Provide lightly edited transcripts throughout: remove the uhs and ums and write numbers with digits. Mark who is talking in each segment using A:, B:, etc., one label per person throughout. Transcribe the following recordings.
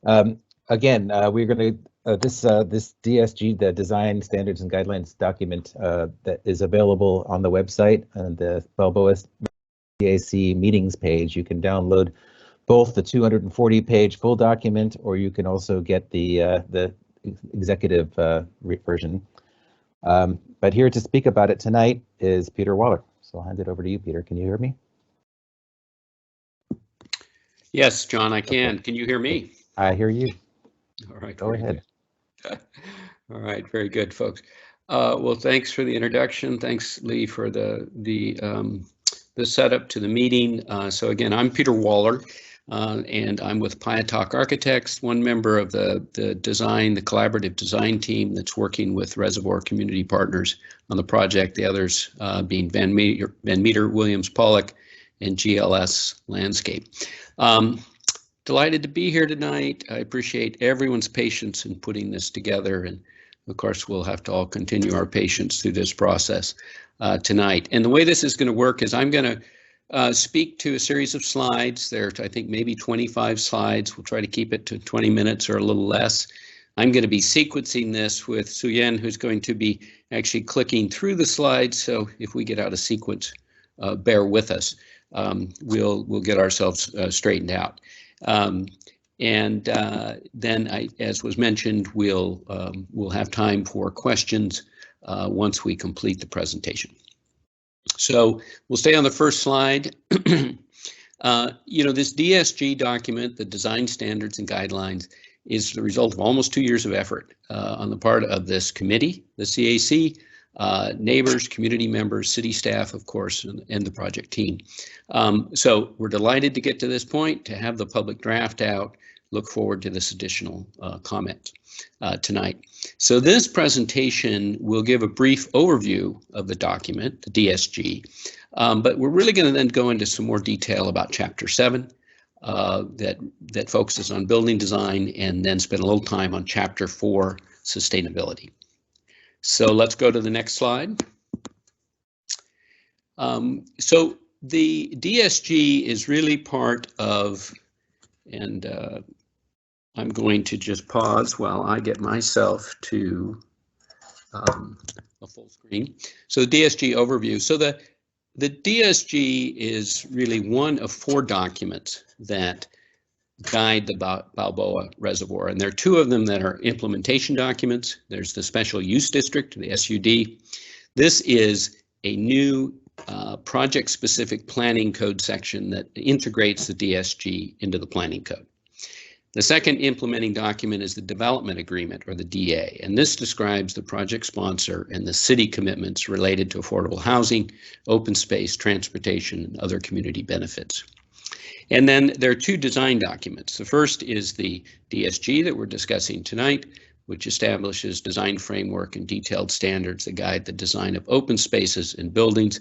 A: Again, we're going to this DSG, the Design Standards and Guidelines document that is available on the website and the Balboa CAC meetings page. You can download both the 240-page full document, or you can also get the executive version. But here to speak about it tonight is Peter Waller. So I'll hand it over to you, Peter. Can you hear me?
B: Yes, John, I can. Okay. Can you hear me?
A: I hear you.
B: All right.
A: Go ahead.
B: All right. Very good, folks. Well, thanks for the introduction. Thanks, Lee, for the setup to the meeting. So again, I'm Peter Waller, and I'm with Piatalk Architects, one member of the collaborative design team that's working with Reservoir Community Partners on the project. The others being Van Meter, Williams Pollock, and GLS Landscape. Delighted to be here tonight. I appreciate everyone's patience in putting this together, and of course we'll have to all continue our patience through this process tonight. And the way this is going to work is I'm going to speak to a series of slides. There are, I think, maybe 25 slides. We'll try to keep it to 20 minutes or a little less. I'm going to be sequencing this with Suyen, who's going to be actually clicking through the slides. So if we get out of sequence, bear with us. We'll get ourselves straightened out. Then, as was mentioned, we'll have time for questions once we complete the presentation. So we'll stay on the first slide. This DSG document, the Design Standards and Guidelines, is the result of almost 2 years of effort on the part of this committee, the CAC, neighbors, community members, city staff, of course, and the project team. So we're delighted to get to this point, to have the public draft out. Look forward to this additional comment tonight. So this presentation will give a brief overview of the document, the DSG, but we're really going to then go into some more detail about Chapter 7 that focuses on building design, and then spend a little time on Chapter 4, sustainability. So let's go to the next slide. So the DSG is really part of, and I'm going to just pause while I get myself to a full screen. So the DSG overview. So the DSG is really one of 4 documents that guide the Balboa Reservoir, and there are 2 of them that are implementation documents. There's the Special Use District, the SUD. This is a new project-specific planning code section that integrates the DSG into the planning code. The second implementing document is the Development Agreement, or the DA, and this describes the project sponsor and the city commitments related to affordable housing, open space, transportation, and other community benefits. And then there are 2 design documents. The first is the DSG that we're discussing tonight, which establishes design framework and detailed standards that guide the design of open spaces and buildings.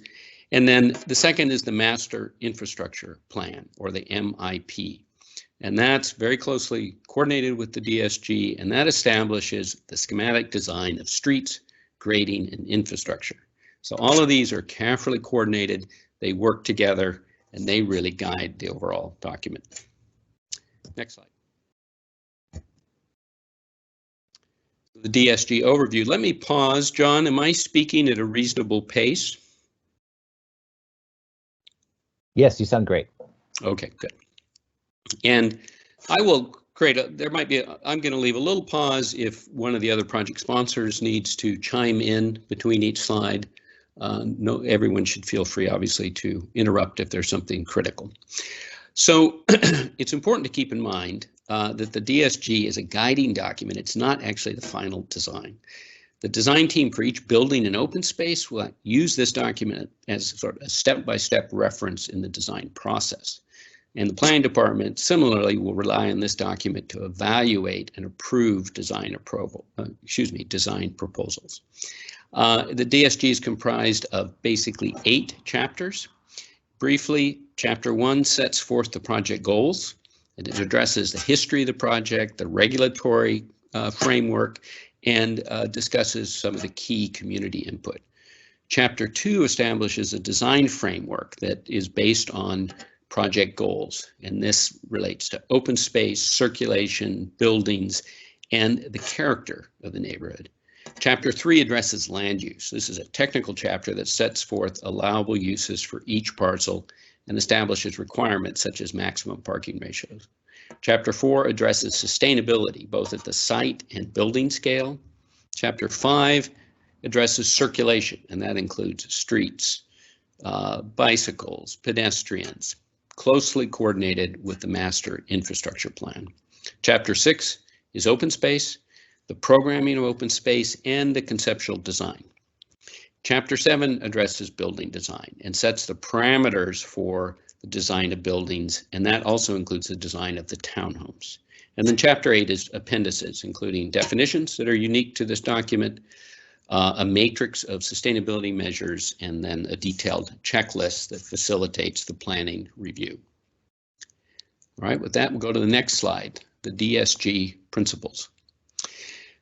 B: And then the second is the Master Infrastructure Plan, or the MIP. And that's very closely coordinated with the DSG, and that establishes the schematic design of streets, grading, and infrastructure. So all of these are carefully coordinated, they work together, and they really guide the overall document. Next slide. The DSG overview. Let me pause. John, am I speaking at a reasonable pace?
A: Yes, you sound great.
B: Okay, good. And I will create a, I'm going to leave a little pause if one of the other project sponsors needs to chime in between each slide. No, everyone should feel free, obviously, to interrupt if there's something critical. So it's important to keep in mind that the DSG is a guiding document. It's not actually the final design. The design team for each building and open space will use this document as sort of a step-by-step reference in the design process. And the planning department similarly will rely on this document to evaluate and approve design proposals. The DSG is comprised of basically 8 chapters. Briefly, Chapter 1 sets forth the project goals, and it addresses the history of the project, the regulatory framework, and discusses some of the key community input. Chapter 2 establishes a design framework that is based on project goals, and this relates to open space, circulation, buildings, and the character of the neighborhood. Chapter 3 addresses land use. This is a technical chapter that sets forth allowable uses for each parcel and establishes requirements such as maximum parking ratios. Chapter 4 addresses sustainability, both at the site and building scale. Chapter 5 addresses circulation, and that includes streets, bicycles, pedestrians, closely coordinated with the master infrastructure plan. Chapter 6 is open space, the programming of open space, and the conceptual design. Chapter 7 addresses building design and sets the parameters for the design of buildings, and that also includes the design of the townhomes. And then Chapter 8 is appendices, including definitions that are unique to this document, a matrix of sustainability measures, and then a detailed checklist that facilitates the planning review. All right, with that, we'll go to the next slide, the DSG Principles.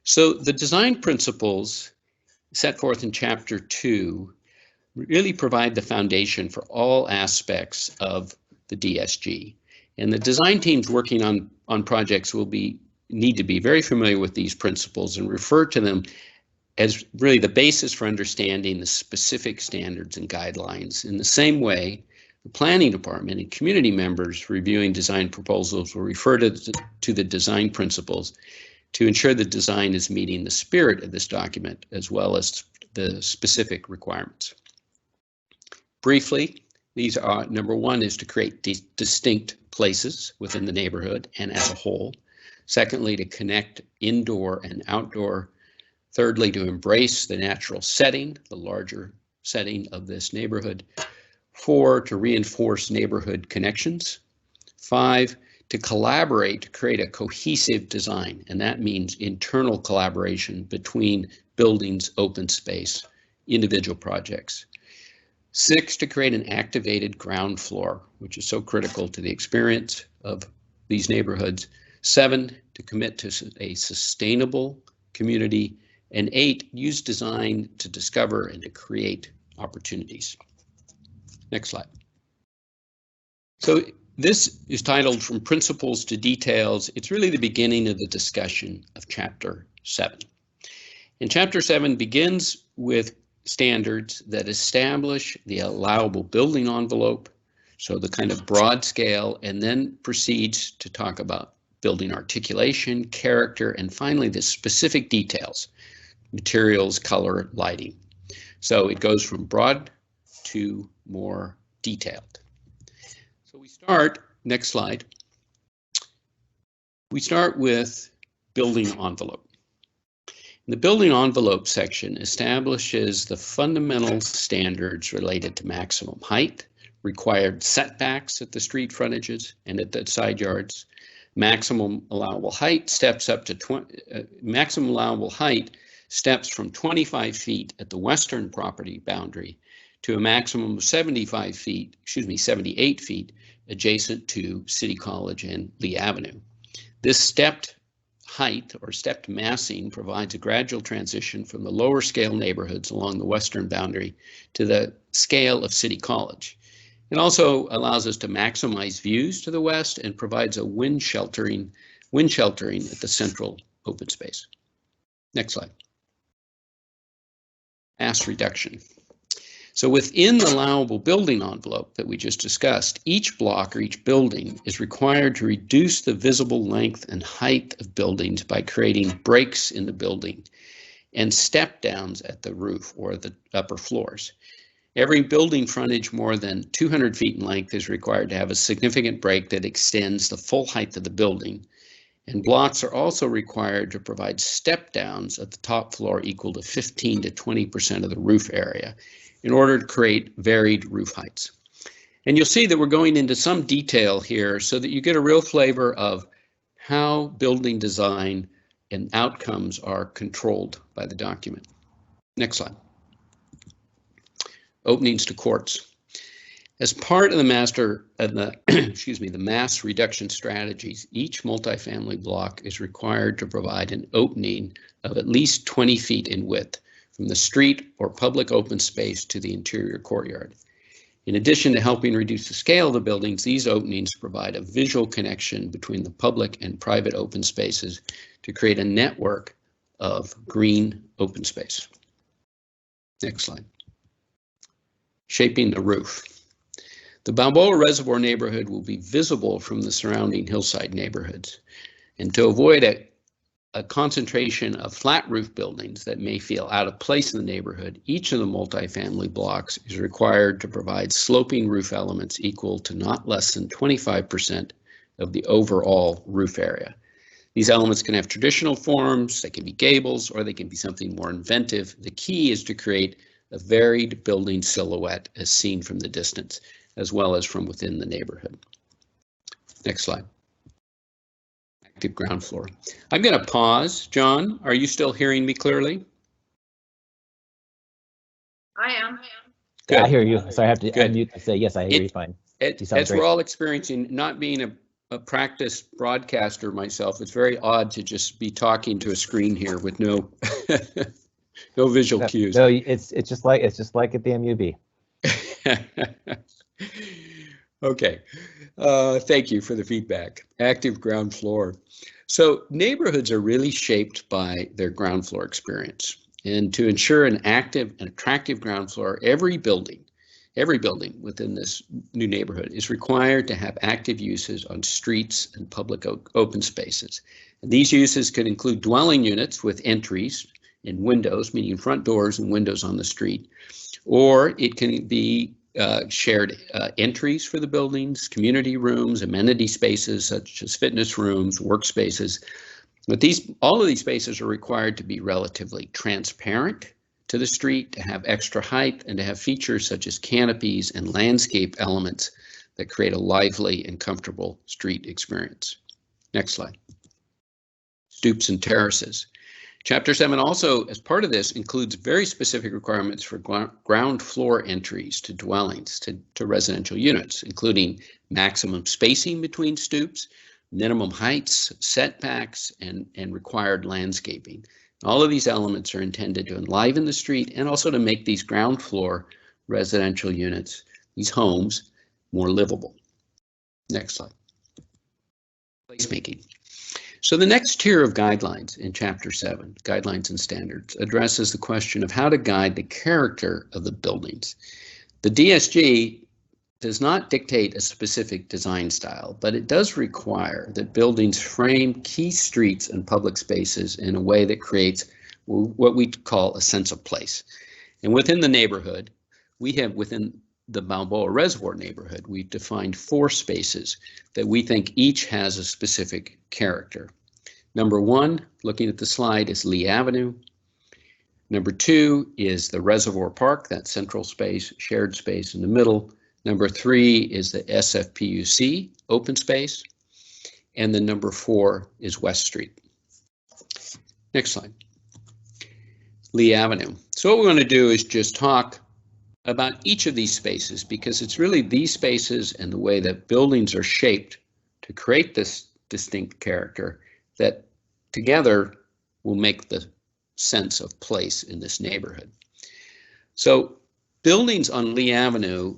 B: So the design principles set forth in Chapter 2 really provide the foundation for all aspects of the DSG. And the design teams working on projects will need to be very familiar with these principles and refer to them as really the basis for understanding the specific standards and guidelines. In the same way, the planning department and community members reviewing design proposals will refer to the design principles to ensure the design is meeting the spirit of this document as well as the specific requirements. Briefly, these are, number one is to create distinct places within the neighborhood and as a whole. Secondly, to connect indoor and outdoor. Thirdly, to embrace the natural setting, the larger setting of this neighborhood. 4, to reinforce neighborhood connections. 5, to collaborate to create a cohesive design, and that means internal collaboration between buildings, open space, individual projects. 6, to create an activated ground floor, which is so critical to the experience of these neighborhoods. 7, to commit to a sustainable community. And 8, use design to discover and to create opportunities. Next slide. So this is titled From Principles to Details. It's really the beginning of the discussion of Chapter 7. And Chapter 7 begins with standards that establish the allowable building envelope, so the kind of broad scale, and then proceeds to talk about building articulation, character, and finally the specific details, materials, color, lighting. So it goes from broad to more detailed. So we start, next slide, we start with building envelope. The building envelope section establishes the fundamental standards related to maximum height, required setbacks at the street frontages and at the side yards. Maximum allowable height steps up to maximum allowable height steps from 25 feet at the western property boundary to a maximum of 78 feet adjacent to City College and Lee Avenue. This stepped height or stepped massing provides a gradual transition from the lower scale neighborhoods along the western boundary to the scale of City College. It also allows us to maximize views to the west and provides a wind sheltering at the central open space. Next slide. Mass reduction. So within the allowable building envelope that we just discussed, each block or each building is required to reduce the visible length and height of buildings by creating breaks in the building and step downs at the roof or the upper floors. Every building frontage more than 200 feet in length is required to have a significant break that extends the full height of the building. And blocks are also required to provide step downs at the top floor equal to 15 to 20% of the roof area in order to create varied roof heights. And you'll see that we're going into some detail here so that you get a real flavor of how building design and outcomes are controlled by the document. Next slide. Openings to courts. As part of the the mass reduction strategies, each multifamily block is required to provide an opening of at least 20 feet in width from the street or public open space to the interior courtyard. In addition to helping reduce the scale of the buildings, these openings provide a visual connection between the public and private open spaces to create a network of green open space. Next slide. Shaping the roof. The Balboa Reservoir neighborhood will be visible from the surrounding hillside neighborhoods. And to avoid a concentration of flat roof buildings that may feel out of place in the neighborhood, each of the multifamily blocks is required to provide sloping roof elements equal to not less than 25% of the overall roof area. These elements can have traditional forms, they can be gables, or they can be something more inventive. The key is to create a varied building silhouette as seen from the distance, as well as from within the neighborhood. Next slide. Active ground floor. I'm going to pause. John, are you still hearing me clearly?
C: I am.
A: Good. I hear you. So I have to
B: Good.
A: unmute to say, yes, I hear you fine.
B: As we're all experiencing, not being a practiced broadcaster myself, it's very odd to just be talking to a screen here with no no visual cues.
A: No, it's just like at the MUB.
B: Okay, thank you for the feedback. Active ground floor. So neighborhoods are really shaped by their ground floor experience. And to ensure an active and attractive ground floor, every building within this new neighborhood is required to have active uses on streets and public open spaces. And these uses could include dwelling units with entries and windows, meaning front doors and windows on the street, or it can be shared entries for the buildings, community rooms, amenity spaces such as fitness rooms, workspaces. But all of these spaces are required to be relatively transparent to the street, to have extra height, and to have features such as canopies and landscape elements that create a lively and comfortable street experience. Next slide. Stoops and terraces. Chapter 7 also, as part of this, includes very specific requirements for ground floor entries to dwellings, to residential units, including maximum spacing between stoops, minimum heights, setbacks, and required landscaping. All of these elements are intended to enliven the street and also to make these ground floor residential units, these homes, more livable. Next slide. Placemaking. So the next tier of guidelines in Chapter 7, Guidelines and Standards, addresses the question of how to guide the character of the buildings. The DSG does not dictate a specific design style, but it does require that buildings frame key streets and public spaces in a way that creates what we call a sense of place. And within the neighborhood, within the Balboa Reservoir neighborhood, we've defined 4 spaces that we think each has a specific character. Number 1, looking at the slide, is Lee Avenue. Number 2 is the Reservoir Park, that central space, shared space in the middle. Number 3 is the SFPUC, open space. And then number 4 is West Street. Next slide. Lee Avenue. So what we want to do is just talk about each of these spaces, because it's really these spaces and the way that buildings are shaped to create this distinct character that together will make the sense of place in this neighborhood. So buildings on Lee Avenue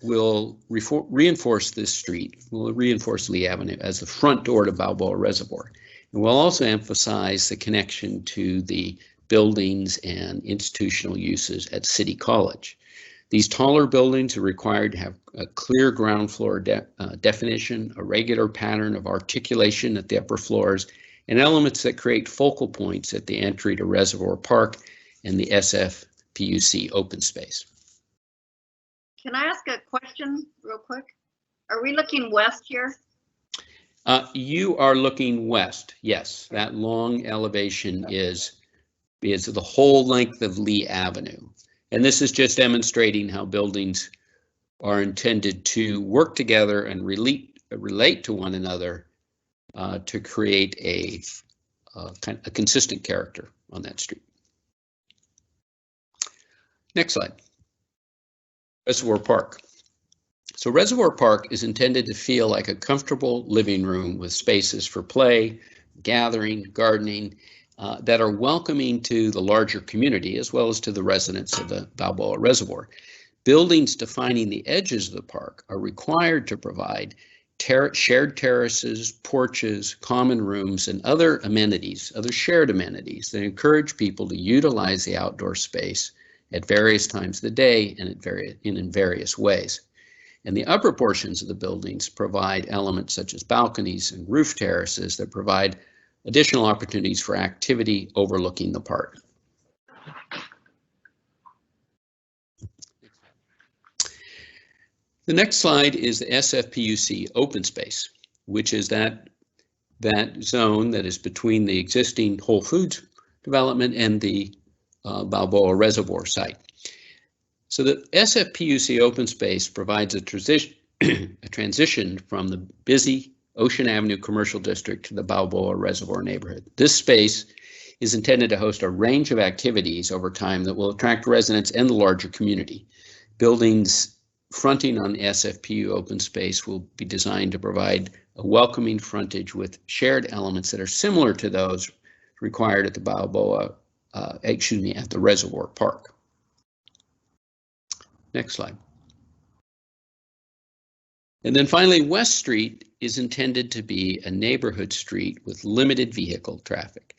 B: will reinforce this street, will reinforce Lee Avenue as the front door to Balboa Reservoir. And we'll also emphasize the connection to the buildings and institutional uses at City College. These taller buildings are required to have a clear ground floor definition, a regular pattern of articulation at the upper floors, and elements that create focal points at the entry to Reservoir Park and the SFPUC open space.
C: Can I ask a question real quick? Are we looking west here?
B: You are looking west, yes. That long elevation is the whole length of Lee Avenue. And this is just demonstrating how buildings are intended to work together and relate to one another to create a consistent character on that street. Next slide. Reservoir Park. So Reservoir Park is intended to feel like a comfortable living room with spaces for play, gathering, gardening, that are welcoming to the larger community as well as to the residents of the Balboa Reservoir. Buildings defining the edges of the park are required to provide shared terraces, porches, common rooms, and other amenities, other shared amenities that encourage people to utilize the outdoor space at various times of the day and in various ways. And the upper portions of the buildings provide elements such as balconies and roof terraces that provide additional opportunities for activity overlooking the park. The next slide is the SFPUC open space, which is that zone that is between the existing Whole Foods development and the Balboa Reservoir site. So the SFPUC open space provides a transition from the busy Ocean Avenue commercial district to the Balboa Reservoir neighborhood. This space is intended to host a range of activities over time that will attract residents and the larger community. Buildings fronting on the SFPU open space will be designed to provide a welcoming frontage with shared elements that are similar to those required at the at the Reservoir Park. Next slide. And then finally, West Street is intended to be a neighborhood street with limited vehicle traffic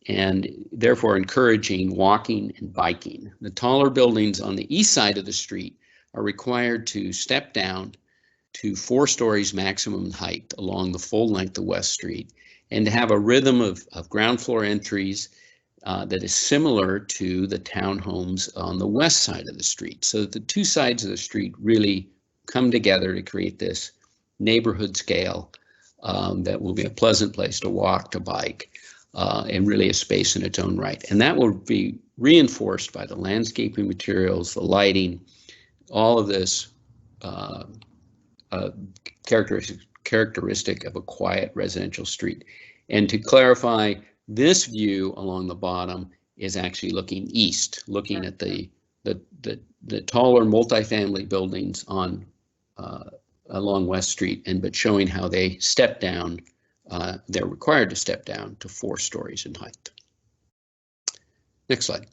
B: and therefore encouraging walking and biking. The taller buildings on the east side of the street are required to step down to 4 stories maximum height along the full length of West Street and to have a rhythm of ground floor entries that is similar to the townhomes on the west side of the street. So the two sides of the street really come together to create this neighborhood scale that will be a pleasant place to walk, to bike, and really a space in its own right. And that will be reinforced by the landscaping materials, the lighting, all of this characteristic of a quiet residential street. And to clarify, this view along the bottom is actually looking east, looking at the taller multifamily buildings on along West Street, but showing how they step down. They're required to step down to 4 stories in height. Next slide.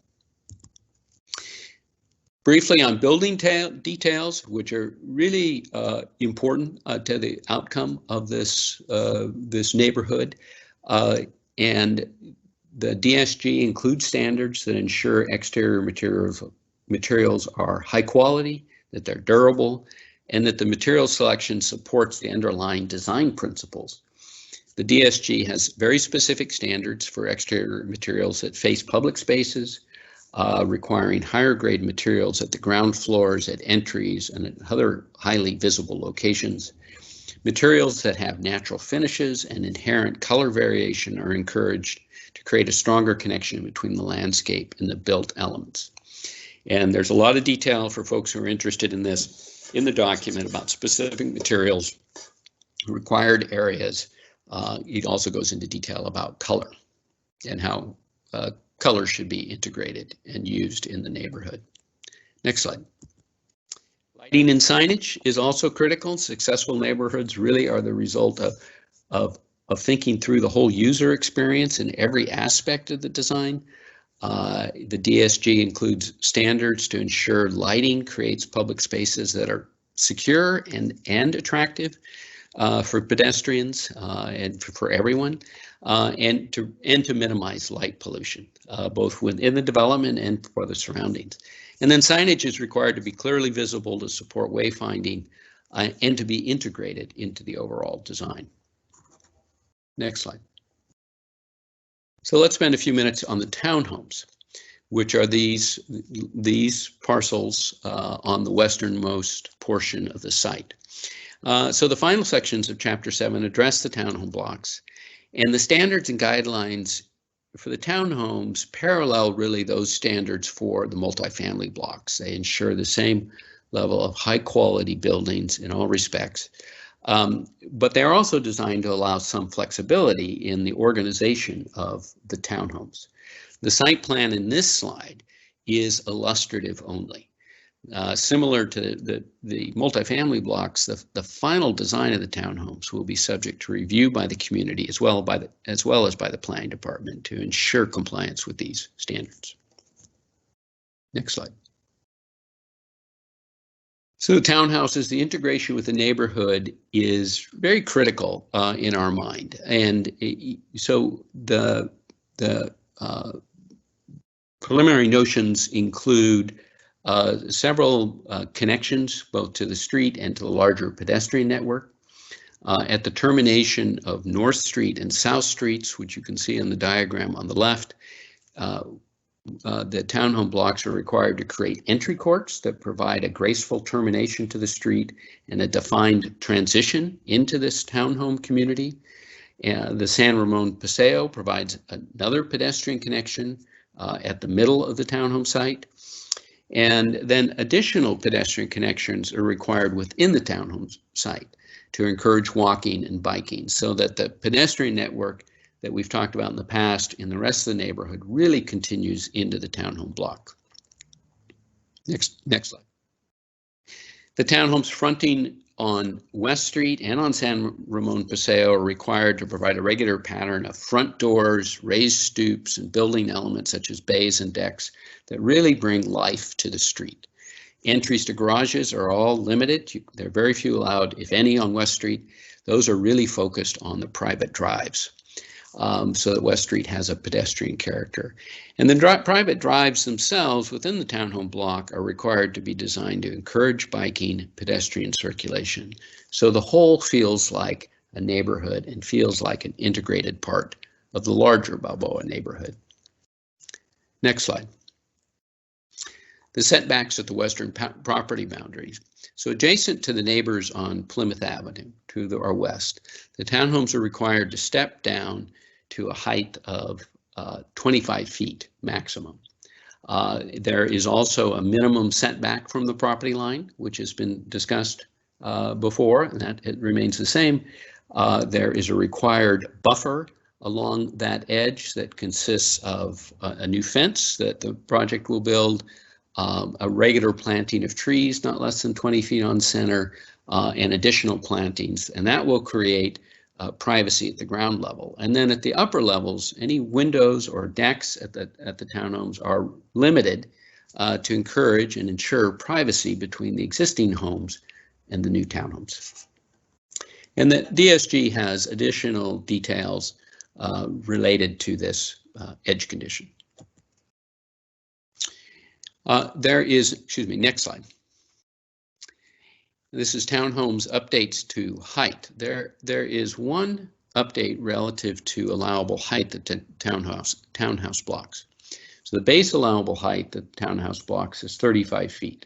B: Briefly on building details, which are really important to the outcome of this neighborhood. And the DSG includes standards that ensure exterior materials are high quality, that they're durable, and that the material selection supports the underlying design principles. The DSG has very specific standards for exterior materials that face public spaces, requiring higher grade materials at the ground floors, at entries, and at other highly visible locations. Materials that have natural finishes and inherent color variation are encouraged to create a stronger connection between the landscape and the built elements. And there's a lot of detail for folks who are interested in this in the document about specific materials, required areas. It also goes into detail about color and how color should be integrated and used in the neighborhood. Next slide. Lighting and signage is also critical. Successful neighborhoods really are the result of thinking through the whole user experience in every aspect of the design. The DSG includes standards to ensure lighting creates public spaces that are secure and attractive for pedestrians and for everyone, and to minimize light pollution, both within the development and for the surroundings. And then signage is required to be clearly visible to support wayfinding and to be integrated into the overall design. Next slide. So let's spend a few minutes on the townhomes, which are these parcels on the westernmost portion of the site. So the final sections of Chapter 7 address the townhome blocks, and the standards and guidelines for the townhomes parallel really those standards for the multifamily blocks. They ensure the same level of high quality buildings in all respects, but they're also designed to allow some flexibility in the organization of the townhomes. The site plan in this slide is illustrative only. Similar to the multifamily blocks, the final design of the townhomes will be subject to review by the community as well as by the planning department to ensure compliance with these standards. Next slide. So townhouses, the integration with the neighborhood is very critical in our mind. And so the preliminary notions include several connections, both to the street and to the larger pedestrian network. At the termination of North Street and South Streets, which you can see in the diagram on the left, the townhome blocks are required to create entry courts that provide a graceful termination to the street and a defined transition into this townhome community. The San Ramon Paseo provides another pedestrian connection at the middle of the townhome site. And then additional pedestrian connections are required within the townhome site to encourage walking and biking, so that the pedestrian network that we've talked about in the past in the rest of the neighborhood really continues into the townhome block. Next slide. The townhomes fronting on West Street and on San Ramon Paseo are required to provide a regular pattern of front doors, raised stoops, and building elements such as bays and decks that really bring life to the street. Entries to garages are all limited. There are very few allowed, if any, on West Street. Those are really focused on the private drives. So that West Street has a pedestrian character. And the private drives themselves within the townhome block are required to be designed to encourage biking, pedestrian circulation. So the whole feels like a neighborhood and feels like an integrated part of the larger Balboa neighborhood. Next slide. The setbacks at the western property boundaries. So adjacent to the neighbors on Plymouth Avenue to our west, the townhomes are required to step down to a height of 25 feet maximum. There is also a minimum setback from the property line, which has been discussed before, and that it remains the same. There is a required buffer along that edge that consists of a new fence that the project will build, a regular planting of trees not less than 20 feet on center, and additional plantings, and that will create privacy at the ground level. And then at the upper levels, any windows or decks at the townhomes are limited to encourage and ensure privacy between the existing homes and the new townhomes. And the DSG has additional details related to this edge condition. Next slide. This is townhomes updates to height. There is one update relative to allowable height at the townhouse blocks. So the base allowable height at townhouse blocks is 35 feet,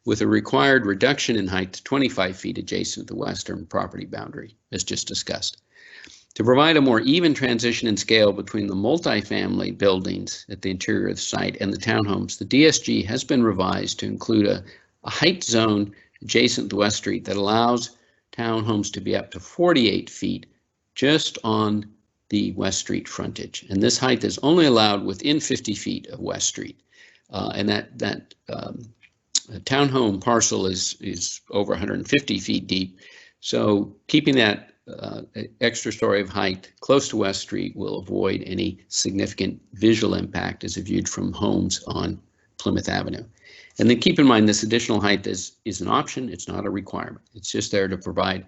B: with a required reduction in height to 25 feet adjacent to the western property boundary, as just discussed. To provide a more even transition in scale between the multifamily buildings at the interior of the site and the townhomes, the DSG has been revised to include a height zone adjacent to West Street that allows townhomes to be up to 48 feet just on the West Street frontage. And this height is only allowed within 50 feet of West Street. And that townhome parcel is over 150 feet deep. So keeping that extra story of height close to West Street will avoid any significant visual impact as viewed from homes on Plymouth Avenue. And then keep in mind this additional height is an option, it's not a requirement. It's just there to provide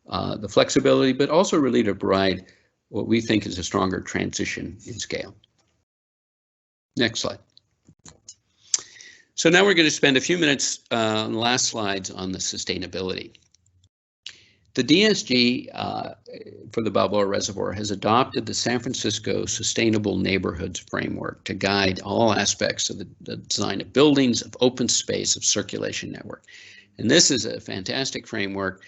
B: the flexibility, but also really to provide what we think is a stronger transition in scale. Next slide. So now we're going to spend a few minutes on the last slides on the sustainability. The DSG for the Balboa Reservoir has adopted the San Francisco Sustainable Neighborhoods Framework to guide all aspects of the design of buildings, of open space, of circulation network. And this is a fantastic framework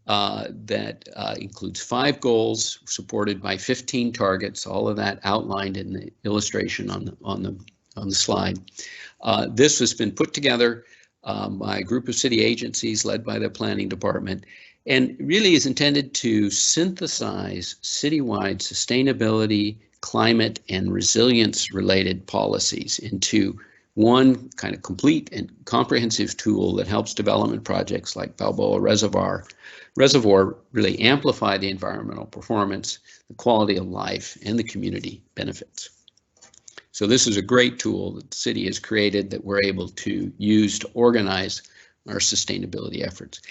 B: that includes 5 goals supported by 15 targets, all of that outlined in the illustration on the slide. This has been put together by a group of city agencies led by the planning department, and really is intended to synthesize citywide sustainability, climate, and resilience related policies into one kind of complete and comprehensive tool that helps development projects like Balboa Reservoir really amplify the environmental performance, the quality of life, and the community benefits. So this is a great tool that the city has created that we're able to use to organize our sustainability efforts.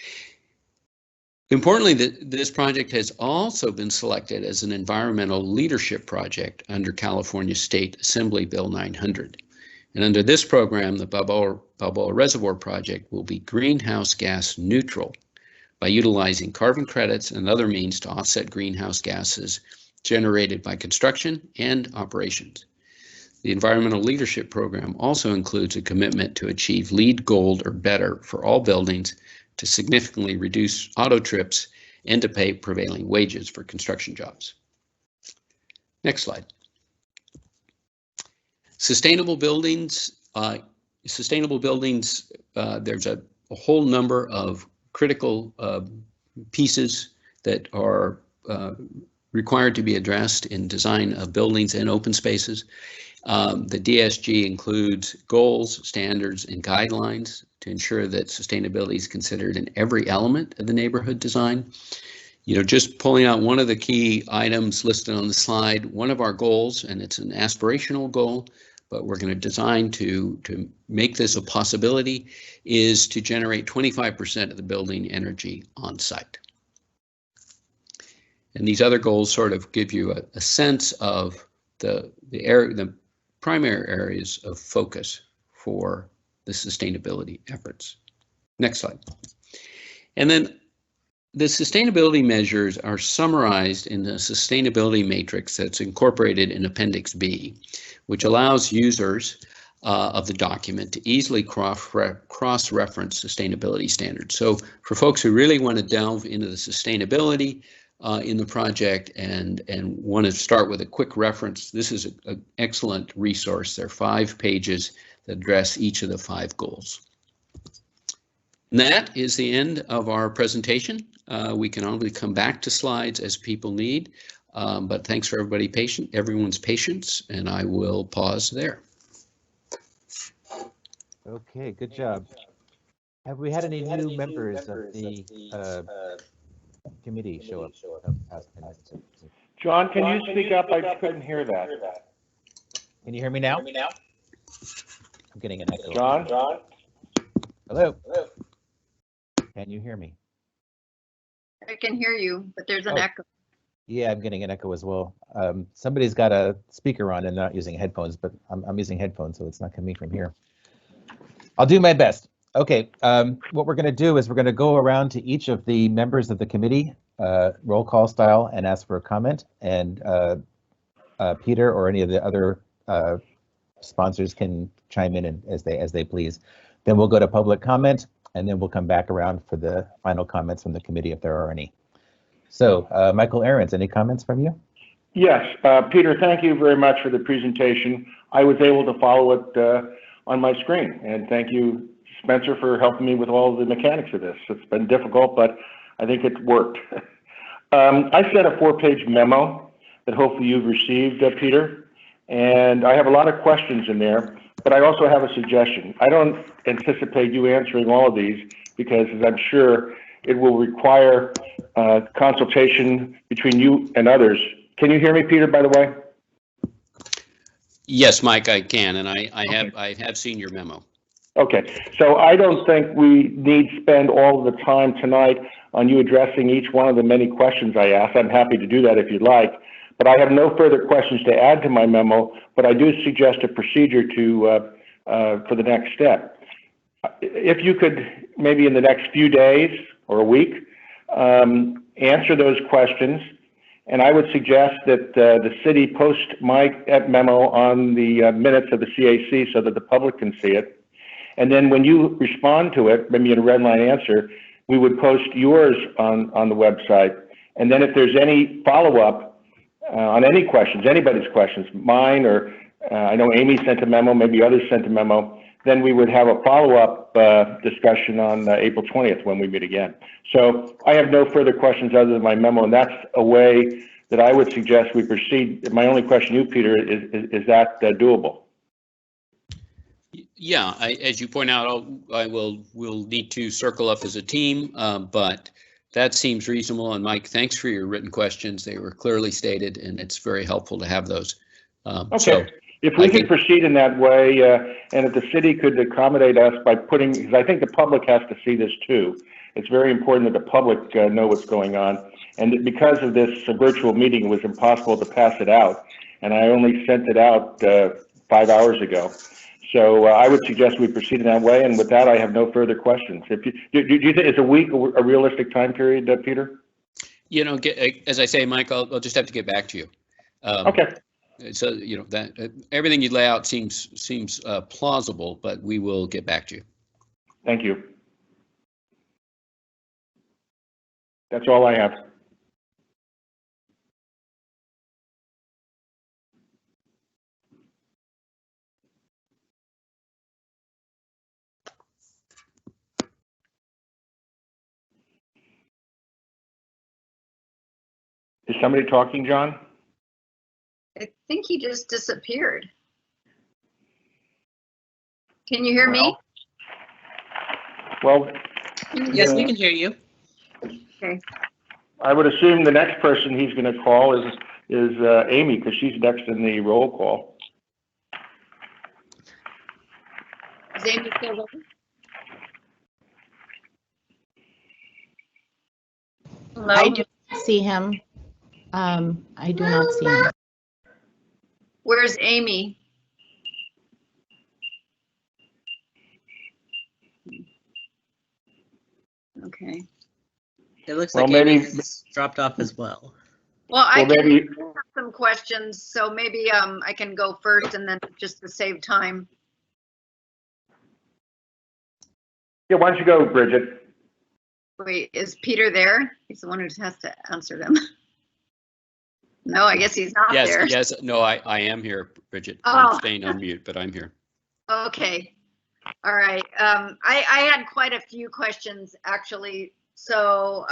B: Importantly, this project has also been selected as an environmental leadership project under California State Assembly Bill 900. And under this program, the Balboa Reservoir project will be greenhouse gas neutral by utilizing carbon credits and other means to offset greenhouse gases generated by construction and operations. The environmental leadership program also includes a commitment to achieve LEED Gold or better for all buildings, to significantly reduce auto trips, and to pay prevailing wages for construction jobs. Next slide. Sustainable buildings. There's a whole number of critical pieces that are required to be addressed in design of buildings and open spaces. The DSG includes goals, standards, and guidelines to ensure that sustainability is considered in every element of the neighborhood design. You know, just pulling out one of the key items listed on the slide, one of our goals, and it's an aspirational goal, but we're going to design to make this a possibility, is to generate 25% of the building energy on site. And these other goals sort of give you a sense of the primary areas of focus for the sustainability efforts. Next slide. And then the sustainability measures are summarized in the sustainability matrix that's incorporated in Appendix B, which allows users of the document to easily cross-reference sustainability standards. So for folks who really want to delve into the sustainability in the project and want to start with a quick reference, this is an excellent resource. There are 5 pages that address each of the 5 goals. And that is the end of our presentation. We can only come back to slides as people need, but thanks for everyone's patience, and I will pause there.
A: Okay, good job. Have we had any new members of the committee show up?
D: John, can you speak up? I couldn't hear that.
A: Can you hear me now? I'm getting an echo.
D: John?
A: Hello? Can you hear me?
C: I can hear you, but there's an echo.
A: Yeah, I'm getting an echo as well. Somebody's got a speaker on and not using headphones, but I'm using headphones, so it's not coming from here. I'll do my best. Okay, what we're going to do is we're going to go around to each of the members of the committee, roll call style, and ask for a comment. And Peter or any of the other sponsors can chime in as they please. Then we'll go to public comment, and then we'll come back around for the final comments from the committee if there are any. So, Michael Ahrens, any comments from you?
D: Yes, Peter, thank you very much for the presentation. I was able to follow it on my screen, and thank you, Spencer, for helping me with all the mechanics of this. It's been difficult, but I think it worked. I sent a 4-page memo that hopefully you've received, Peter, and I have a lot of questions in there, but I also have a suggestion. I don't anticipate you answering all of these because, as I'm sure, it will require consultation between you and others. Can you hear me, Peter, by the way?
B: Yes, Mike, I can, and I have seen your memo.
D: Okay, so I don't think we need to spend all the time tonight on you addressing each one of the many questions I asked. I'm happy to do that if you'd like, but I have no further questions to add to my memo, but I do suggest a procedure for the next step. If you could, maybe in the next few days or a week, answer those questions, and I would suggest that the city post my memo on the minutes of the CAC so that the public can see it. And then when you respond to it, maybe in a red line answer, we would post yours on the website. And then if there's any follow-up on any questions, anybody's questions, mine or I know Amy sent a memo, maybe others sent a memo, then we would have a follow-up discussion on April 20th when we meet again. So I have no further questions other than my memo, and that's a way that I would suggest we proceed. My only question to you, Peter, is that doable?
B: Yeah, as you point out, we'll need to circle up as a team, but that seems reasonable. And Mike, thanks for your written questions. They were clearly stated, and it's very helpful to have those.
D: Okay. If we could proceed in that way, and if the city could accommodate us by putting, because I think the public has to see this too. It's very important that the public know what's going on. And because of this virtual meeting, it was impossible to pass it out. And I only sent it out 5 hours ago. So I would suggest we proceed in that way. And with that, I have no further questions. If you, do you think is a week a realistic time period, Peter?
B: You know, as I say, Mike, I'll just have to get back to you.
D: Okay.
B: So, you know, that everything you lay out seems plausible, but we will get back to you.
D: Thank you. That's all I have. Is somebody talking, John?
C: I think he just disappeared. Can you hear me?
D: Well,
E: Yes, we can hear you.
C: Okay.
D: I would assume the next person he's going to call is Amy, because she's next in the roll call.
C: Is Amy still there? Hello?
F: I do not see him. I do not see him.
C: Where's Amy? Okay.
E: It looks
D: Well,
E: like
D: maybe-
E: Amy's dropped off as well.
C: Well, I
D: Well,
C: can
D: maybe-
C: have some questions, so maybe I can go first and then just to save time.
D: Yeah, why don't you go, Bridget?
C: Wait, is Peter there? He's the one who has to answer them. No, I guess he's not there.
B: Yes, no, I am here, Bridget.
C: Oh.
B: I'm staying on mute, but I'm here.
C: Okay. All right. I had quite a few questions actually. So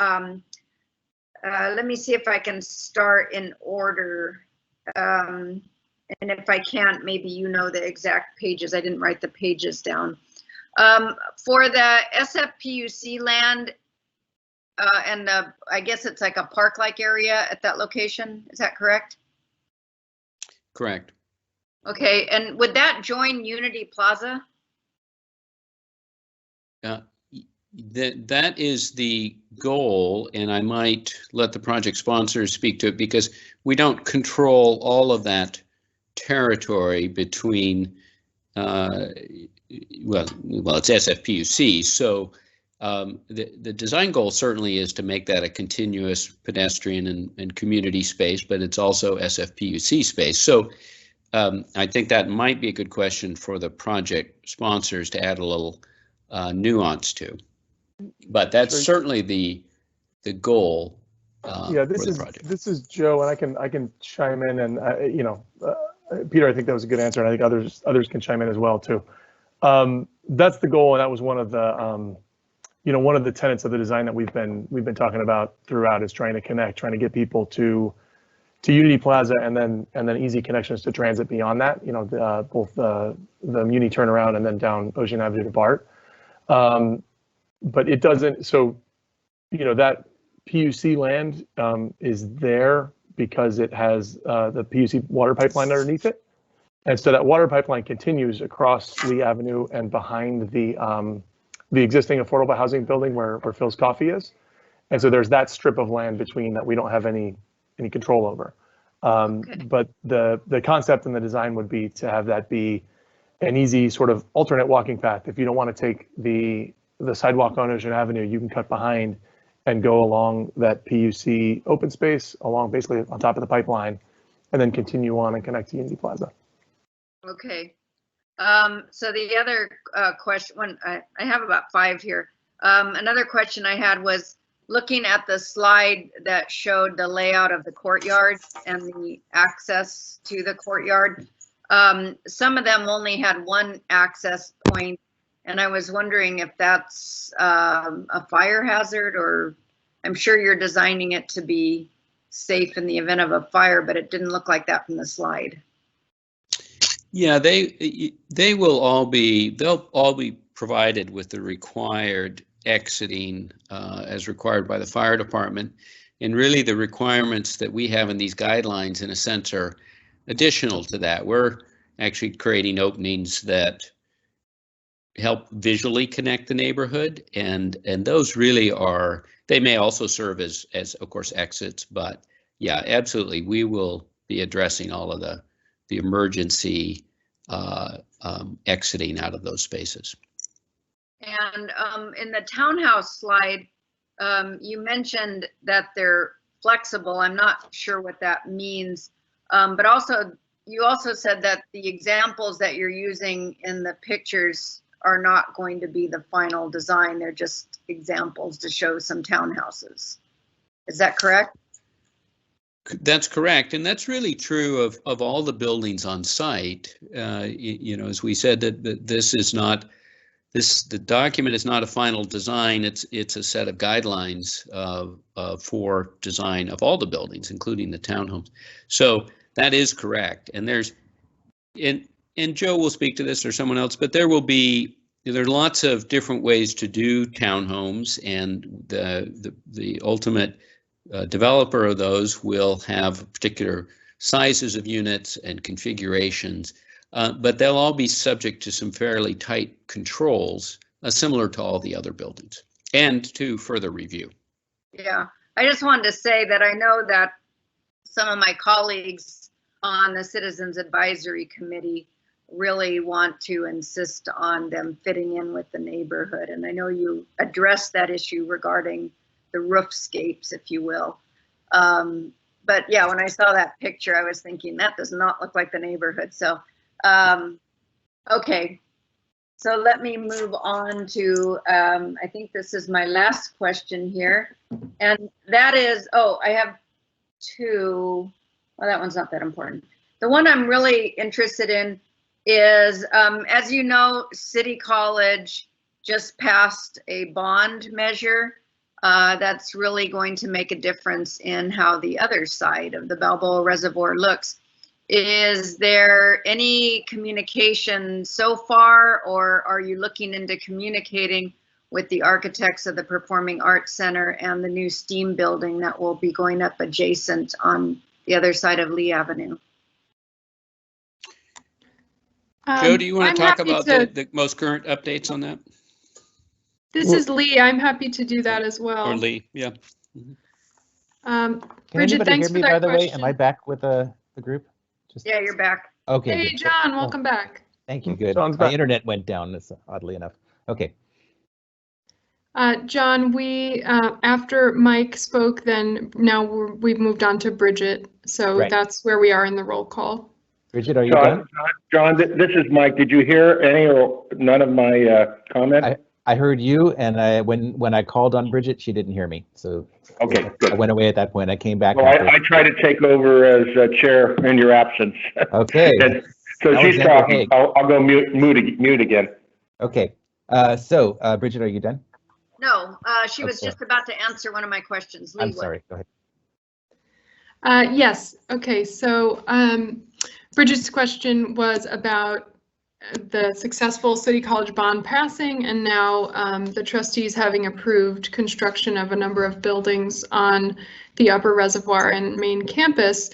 C: let me see if I can start in order. And if I can't, maybe you know the exact pages. I didn't write the pages down. For the SFPUC land, and I guess it's like a park-like area at that location. Is that correct?
B: Correct.
C: Okay. And would that join Unity Plaza?
B: That is the goal, and I might let the project sponsors speak to it because we don't control all of that territory between, well, it's SFPUC. So the design goal certainly is to make that a continuous pedestrian and community space, but it's also SFPUC space. So I think that might be a good question for the project sponsors to add a little nuance to, but that's certainly the goal.
G: Yeah,
B: for the project.
G: this is Joe, and I can chime in, and you know, Peter, I think that was a good answer, and I think others can chime in as well too. That's the goal, and that was one of the you know, one of the tenets of the design that we've been talking about throughout is trying to connect, trying to get people to Unity Plaza, and then easy connections to transit beyond that. You know, both the Muni turnaround and then down Ocean Avenue to BART. But it doesn't. So, you know, that PUC land is there because it has the PUC water pipeline underneath it, and so that water pipeline continues across Lee Avenue and behind the existing affordable housing building where Phil's Coffee is, and so there's that strip of land between that we don't have any control over.
C: Okay.
G: But the concept and the design would be to have that be an easy sort of alternate walking path. If you don't want to take the sidewalk on Ocean Avenue, you can cut behind and go along that PUC open space, along basically on top of the pipeline, and then continue on and connect to Unity Plaza.
C: Okay. So the other question, I have about 5 here. Another question I had was looking at the slide that showed the layout of the courtyard and the access to the courtyard. Some of them only had one access point, and I was wondering if that's a fire hazard, or I'm sure you're designing it to be safe in the event of a fire, but it didn't look like that from the slide.
B: Yeah, they'll all be provided with the required exiting as required by the fire department. And really the requirements that we have in these guidelines in a sense are additional to that. We're, actually creating openings that help visually connect the neighborhood, and those really are, they may also serve as of course exits, but yeah, absolutely, we will be addressing all of the emergency exiting out of those spaces.
C: And in the townhouse slide, you mentioned that they're flexible. I'm not sure what that means, but also you also said that the examples that you're using in the pictures are not going to be the final design. They're just examples to show some townhouses. Is that correct?
B: That's correct, and that's really true of all the buildings on site. You know, as we said, that this is not the document is not a final design. It's a set of guidelines for design of all the buildings, including the townhomes. So that is correct, and there's and Joe will speak to this or someone else, but there are lots of different ways to do townhomes, and the ultimate developer of those will have particular sizes of units and configurations, but they'll all be subject to some fairly tight controls, similar to all the other buildings, and to further review.
C: Yeah, I just wanted to say that I know that some of my colleagues on the Citizens Advisory Committee really want to insist on them fitting in with the neighborhood. And I know you addressed that issue regarding the roofscapes, if you will. But yeah, when I saw that picture, I was thinking that does not look like the neighborhood. So, okay. So let me move on to, I think this is my last question here. And that is, oh, I have two. Well, that one's not that important. The one I'm really interested in is, as you know, City College just passed a bond measure that's really going to make a difference in how the other side of the Balboa Reservoir looks. Is there any communication so far, or are you looking into communicating with the architects of the Performing Arts Center and the new STEAM building that will be going up adjacent on the other side of Lee Avenue?
B: Joe, do you want to talk about the most current updates on that?
H: This is Lee. I'm happy to do that as well.
B: Or Lee, yeah.
A: Can
H: Bridget,
A: anybody
H: thanks
A: hear me,
H: for that
A: by the way?
H: question.
A: Am I back with the group? Just,
C: Yeah, you're back.
A: okay.
H: Hey,
A: good.
H: John,
A: Oh,
H: welcome back.
A: Thank you. Good.
G: John's
A: My
G: back.
A: internet went down, oddly enough. Okay.
H: John, we after Mike spoke, then now we've moved on to Bridget. So
A: Right.
H: that's where we are in the roll call.
A: Bridget, are you done?
D: John, this is Mike. Did you hear any or none of my comments?
A: I heard you, and when I called on Bridget, she didn't hear me. So
D: Okay,
A: I
D: good.
A: went away at that point. I came back.
D: Well, I try to take over as chair in your absence.
A: Okay.
D: And so she's
A: Alexander
D: talking.
A: Haig.
D: I'll go mute again.
A: Okay. So Bridget, are you done?
C: No, she was
A: Okay.
C: just about to answer one of my questions. Lee,
A: I'm
C: what?
A: sorry. Go ahead.
H: Yes. Okay. So Bridget's question was about the successful City College bond passing, and now the trustees having approved construction of a number of buildings on the Upper Reservoir and main campus.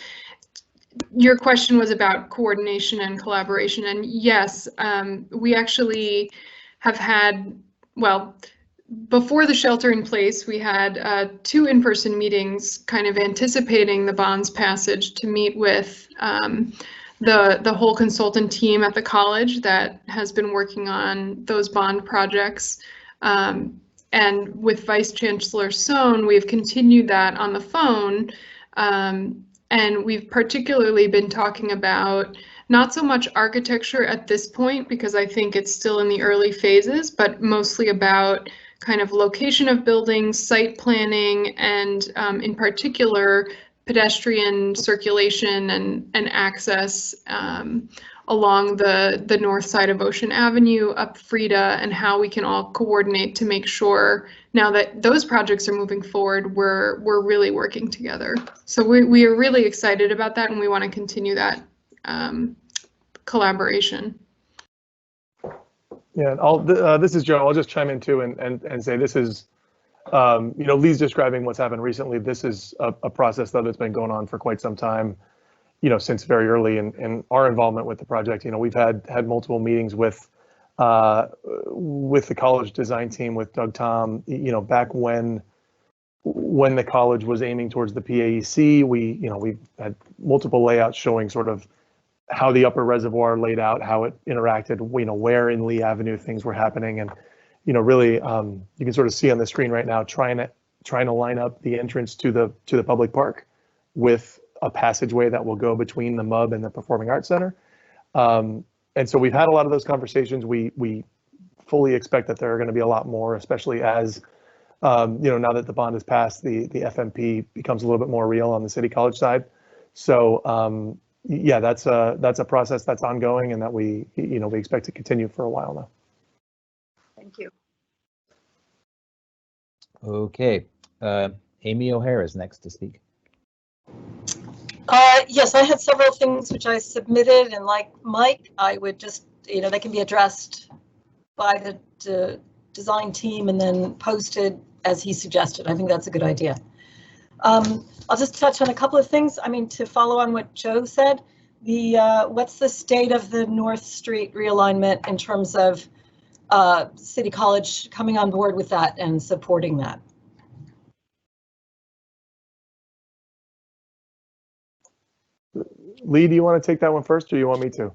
H: Your question was about coordination and collaboration, and yes, we actually have had, well, before the shelter in place, we had 2 in-person meetings kind of anticipating the bonds passage to meet with the whole consultant team at the college that has been working on those bond projects. And with Vice Chancellor Sohn, we've continued that on the phone. And we've particularly been talking about not so much architecture at this point, because I think it's still in the early phases, but mostly about kind of location of buildings, site planning, and in particular, pedestrian circulation and access along the north side of Ocean Avenue, up Frida, and how we can all coordinate to make sure now that those projects are moving forward, we're really working together. So we are really excited about that, and we want to continue that collaboration.
G: Yeah, this is Joe. I'll just chime in too and say this is, Lee's describing what's happened recently. This is a process though that's been going on for quite some time. since very early in our involvement with the project. We've had multiple meetings with the college design team, with Doug Tom, back when the college was aiming towards the PAEC. We've had multiple layouts showing sort of how the upper reservoir laid out, how it interacted, where in Lee Avenue things were happening. And, really, you can sort of see on the screen right now, trying to line up the entrance to the public park with a passageway that will go between the MUB and the Performing Arts Center. And so we've had a lot of those conversations. We fully expect that there are going to be a lot more, especially as, now that the bond is passed, the FMP becomes a little bit more real on the City College side. So yeah, that's a process that's ongoing and that we expect to continue for a while now.
C: Thank you.
A: Okay, Amy O'Hara is next to speak.
I: Yes, I had several things which I submitted, and like Mike, I would just, they can be addressed by the design team and then posted as he suggested. I think that's a good idea. I'll just touch on a couple of things. I mean, to follow on what Joe said, what's the state of the North Street realignment in terms of City College coming on board with that and supporting that?
G: Lee, do you want to take that one first, or you want me to?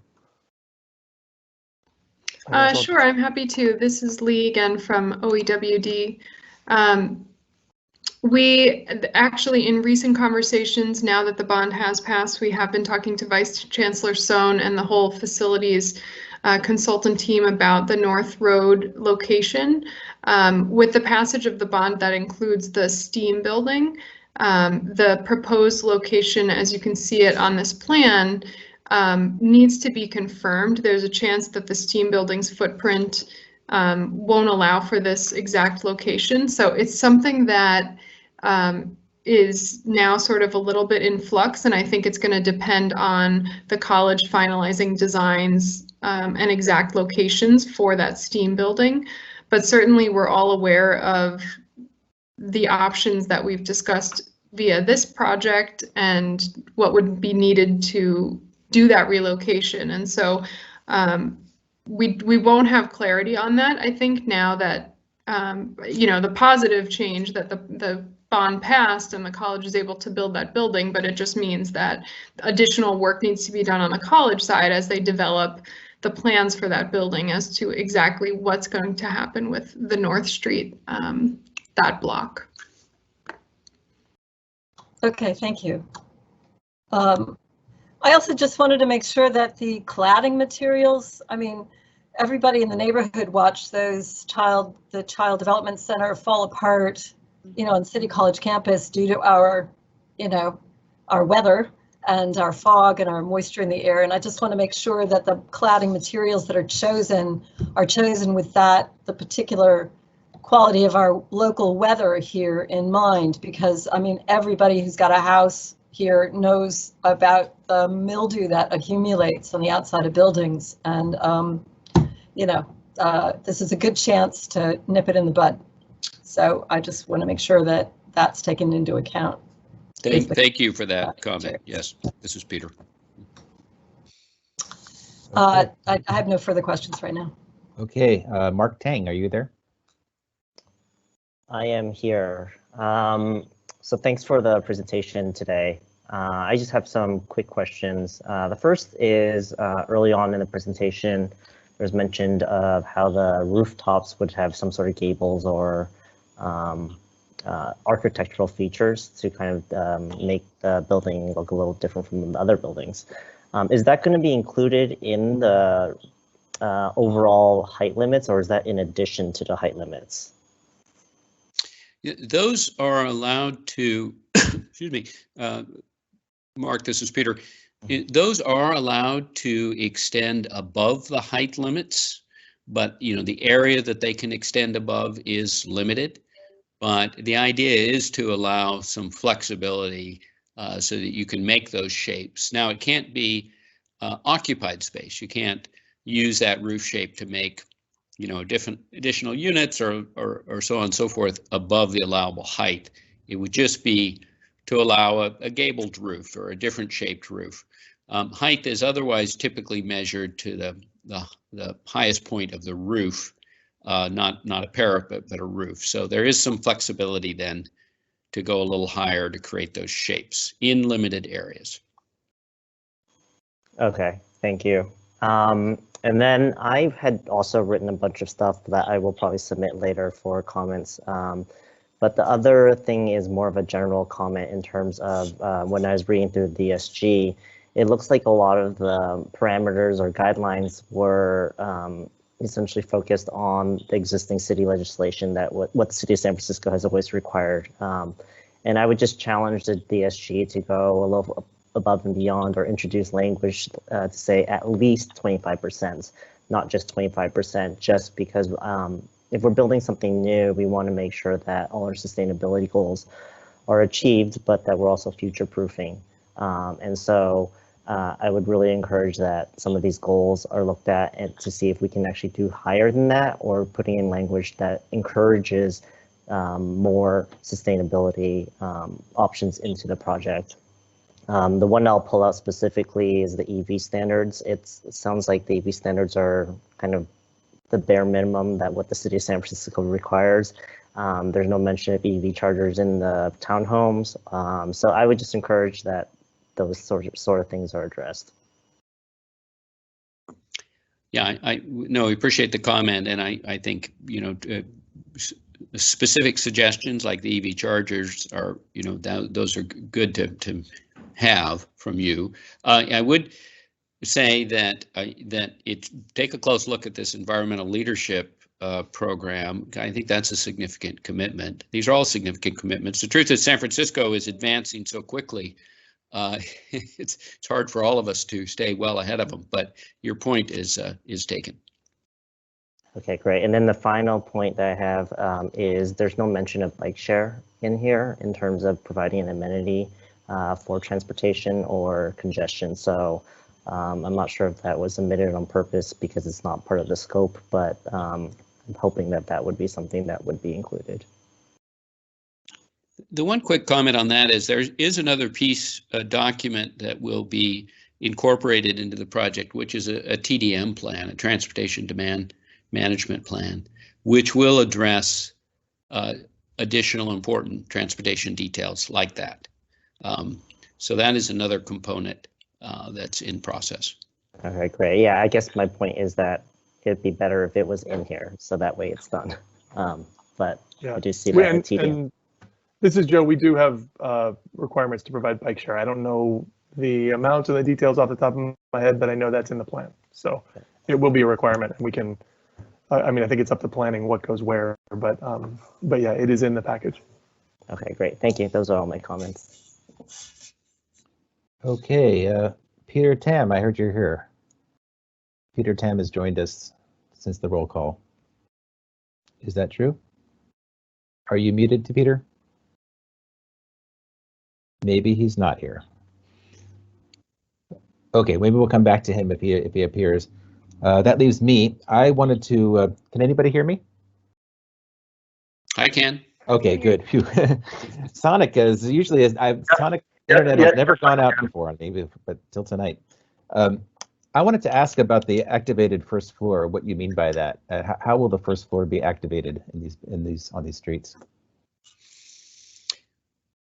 H: Sure, I'm happy to. This is Lee again from OEWD. We actually, in recent conversations, now that the bond has passed, we have been talking to Vice Chancellor Sohn and the whole facilities consultant team about the North Road location. With the passage of the bond, that includes the STEAM building. The proposed location, as you can see it on this plan, needs to be confirmed. There's a chance that the STEAM building's footprint won't allow for this exact location. So it's something that is now sort of a little bit in flux, and I think it's going to depend on the college finalizing designs and exact locations for that STEAM building. But certainly we're all aware of the options that we've discussed via this project and what would be needed to do that relocation. And so we won't have clarity on that, I think, now that the positive change that the bond passed and the college is able to build that building, but it just means that additional work needs to be done on the college side as they develop the plans for that building as to exactly what's going to happen with the North Street, that block.
I: Okay, thank you. I also just wanted to make sure that the cladding materials, I mean, everybody in the neighborhood watched the Child Development Center fall apart, on City College campus due to our weather and our fog and our moisture in the air. And I just want to make sure that the cladding materials that are chosen with the particular quality of our local weather here in mind, because I mean, everybody who's got a house here knows about the mildew that accumulates on the outside of buildings. And, this is a good chance to nip it in the bud. So I just want to make sure that that's taken into account.
B: Thank you for that comment. Yes, this is Peter.
I: I have no further questions right now.
A: Okay, Mark Tang, are you there?
J: I am here. So thanks for the presentation today. I just have some quick questions. The first is early on in the presentation, there's mentioned of how the rooftops would have some sort of gables or architectural features to kind of make the building look a little different from the other buildings. Is that going to be included in the overall height limits, or is that in addition to the height limits?
B: Those are allowed to, excuse me, Mark, this is Peter. Those are allowed to extend above the height limits, but the area that they can extend above is limited. But the idea is to allow some flexibility so that you can make those shapes. Now, it can't be occupied space. You can't use that roof shape to make different additional units or so on and so forth above the allowable height. It would just be to allow a gabled roof or a different shaped roof. Height is otherwise typically measured to the highest point of the roof, not a parapet, but a roof. So there is some flexibility then to go a little higher to create those shapes in limited areas.
J: Okay, thank you. And then I had also written a bunch of stuff that I will probably submit later for comments. But the other thing is more of a general comment in terms of when I was reading through the DSG, it looks like a lot of the parameters or guidelines were essentially focused on the existing city legislation that what the city of San Francisco has always required. And I would just challenge the DSG to go a little above and beyond or introduce language to say at least 25%, not just 25%, just because if we're building something new, we want to make sure that all our sustainability goals are achieved, but that we're also future proofing. And so I would really encourage that some of these goals are looked at and to see if we can actually do higher than that, or putting in language that encourages more sustainability options into the project. The one I'll pull out specifically is the EV standards. It sounds like the EV standards are kind of the bare minimum that what the city of San Francisco requires. There's no mention of EV chargers in the townhomes. So I would just encourage that those sort of things are addressed.
B: Yeah, we appreciate the comment, and I think, you know, specific suggestions like the EV chargers are, you know, those are good to have from you. I would say that take a close look at this environmental leadership program. I think that's a significant commitment. These are all significant commitments. The truth is San Francisco is advancing so quickly. It's hard for all of us to stay well ahead of them, but your point is taken.
J: Okay, great. And then the final point that I have is there's no mention of bike share in here in terms of providing an amenity for transportation or congestion. So I'm not sure if that was omitted on purpose because it's not part of the scope, but I'm hoping that that would be something that would be included.
B: The one quick comment on that is there is another piece, a document that will be incorporated into the project, which is a TDM plan, a transportation demand management plan, which will address additional important transportation details like that. So that is another component that's in process.
J: Okay, great. Yeah, I guess my point is that it'd be better if it was in here, so that way it's done. But yeah, I do see that in TDM.
G: And this is Joe. We do have requirements to provide bike share. I don't know the amounts and the details off the top of my head, but I know that's in the plan. So it will be a requirement. We can. I mean, I think it's up to planning what goes where, but yeah, it is in the package.
J: Okay, great. Thank you. Those are all my comments.
A: Okay, Peter Tam, I heard you're here. Peter Tam has joined us since the roll call. Is that true? Are you muted to Peter? Maybe he's not here. Okay, maybe we'll come back to him if he appears. That leaves me. I wanted to. Can anybody hear me?
B: I can.
A: Okay, good. Phew. Sonic is usually Sonic internet has never gone out before on me, but till tonight. I wanted to ask about the activated first floor. What you mean by that? How will the first floor be activated on these streets?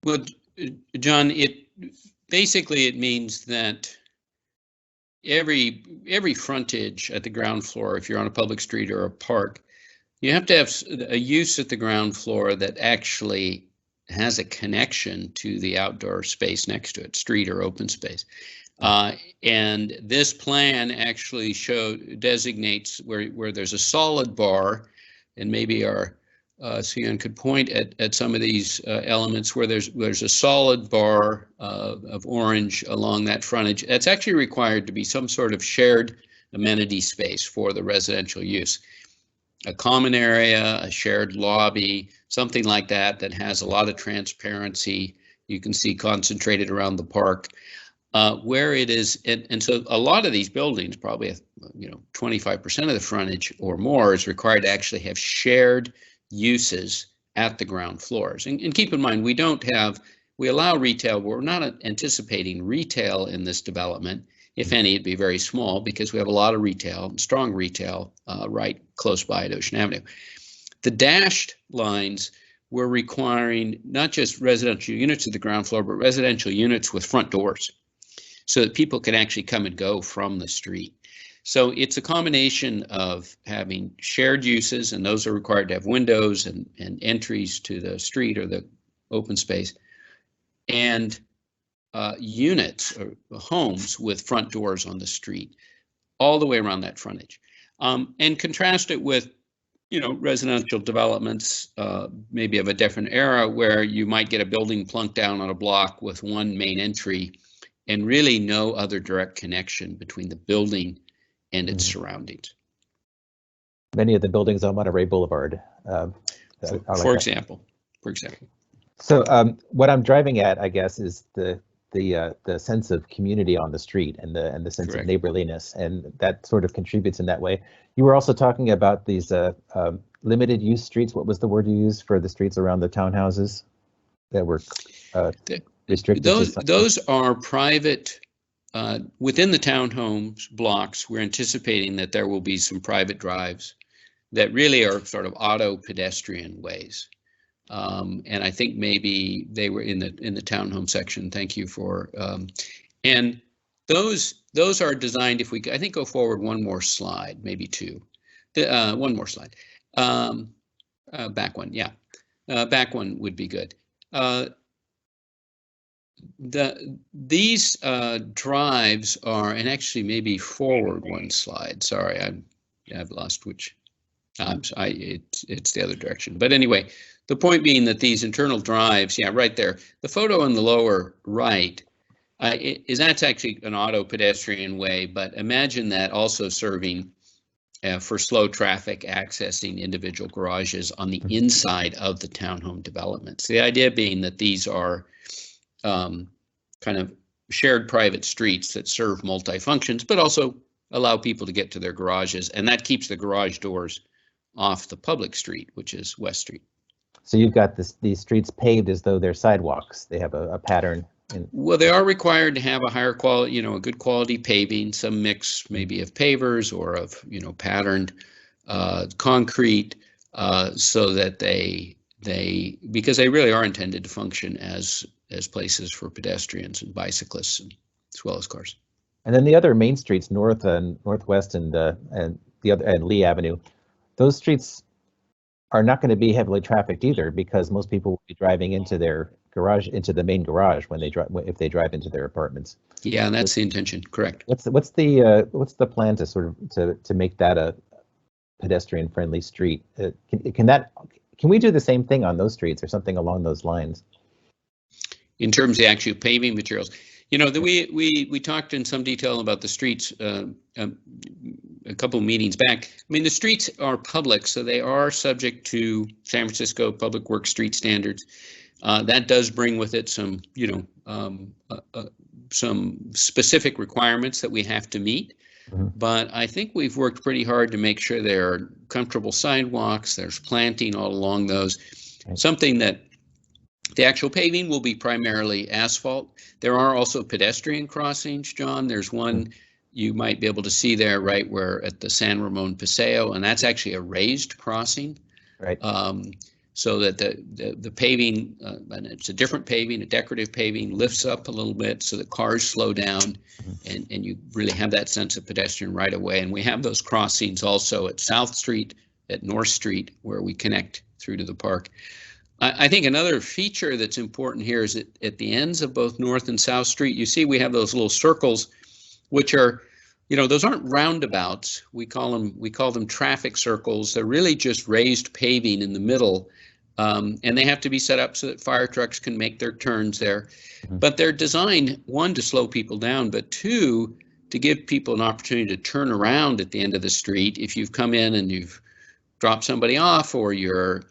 B: Well, John, it means that every frontage at the ground floor, if you're on a public street or a park, you have to have a use at the ground floor that actually has a connection to the outdoor space next to it, street or open space. And this plan actually designates where there's a solid bar, and maybe our Sian could point at some of these elements where there's a solid bar of orange along that frontage. That's actually required to be some sort of shared amenity space for the residential use. A common area, a shared lobby, something like that has a lot of transparency. You can see concentrated around the park. Where it is, and so a lot of these buildings, probably 25% of the frontage or more, is required to actually have shared uses at the ground floors. And keep in mind, we we allow retail, but we're not anticipating retail in this development. If any, it'd be very small because we have a lot of retail, strong retail, right close by at Ocean Avenue. The dashed lines, we're requiring not just residential units at the ground floor, but residential units with front doors so that people can actually come and go from the street. So it's a combination of having shared uses, and those are required to have windows and entries to the street or the open space, and units or homes with front doors on the street all the way around that frontage. And contrast it with, you know, residential developments, maybe of a different era, where you might get a building plunked down on a block with one main entry and really no other direct connection between the building and its surroundings.
A: Many of the buildings on Monterey Boulevard.
B: For example.
A: So what I'm driving at, I guess, is the sense of community on the street and the sense
B: Correct.
A: of neighborliness, and that sort of contributes in that way. You were also talking about these limited use streets. What was the word you used for the streets around the townhouses that were restricted?
B: Those are private. Within the townhomes blocks, we're anticipating that there will be some private drives that really are sort of auto pedestrian ways. And I think maybe they were in the townhome section. Thank you for, and those are designed, if we, I think, go forward one more slide, maybe two, one more slide, back one, yeah, back one would be good. These drives are, and actually maybe forward one slide. Sorry, I've lost which. It's the other direction. But anyway, the point being that these internal drives, yeah, right there. The photo in the lower right that's actually an auto pedestrian way. But imagine that also serving for slow traffic accessing individual garages on the inside of the townhome developments. The idea being that these are kind of shared private streets that serve multi-functions, but also allow people to get to their garages, and that keeps the garage doors off the public street, which is West Street.
A: So you've got these streets paved as though they're sidewalks. They have a pattern.
B: Well, they are required to have a higher quality, a good quality paving, some mix maybe of pavers or of, patterned concrete, so that because they really are intended to function as places for pedestrians and bicyclists, as well as cars.
A: And then the other main streets, north and northwest, and Lee Avenue, those streets are not going to be heavily trafficked either, because most people will be driving into their garage, into the main garage when they drive, if they drive into their apartments.
B: Yeah, that's the intention. Correct.
A: What's the plan to sort of to make that a pedestrian friendly street? Can we do the same thing on those streets or something along those lines?
B: In terms of the actual paving materials, we talked in some detail about the streets a couple of meetings back. I mean, the streets are public, so they are subject to San Francisco Public Works street standards. That does bring with it some, some specific requirements that we have to meet. Mm-hmm. But I think we've worked pretty hard to make sure there are comfortable sidewalks, there's planting all along those, something that the actual paving will be primarily asphalt. There are also pedestrian crossings, John. There's one you might be able to see there right where at the San Ramon Paseo, and that's actually a raised crossing. Right. So that the paving, and it's a different paving, a decorative paving, lifts up a little bit so that cars slow down, and you really have that sense of pedestrian right away. And we have those crossings also at South Street, at North Street, where we connect through to the park. I think another feature that's important here is that at the ends of both North and South Street, you see we have those little circles, which are, those aren't roundabouts. We call them traffic circles. They're really just raised paving in the middle, and they have to be set up so that fire trucks can make their turns there. But they're designed, one, to slow people down, but two, to give people an opportunity to turn around at the end of the street. If you've come in and you've dropped somebody off, or you're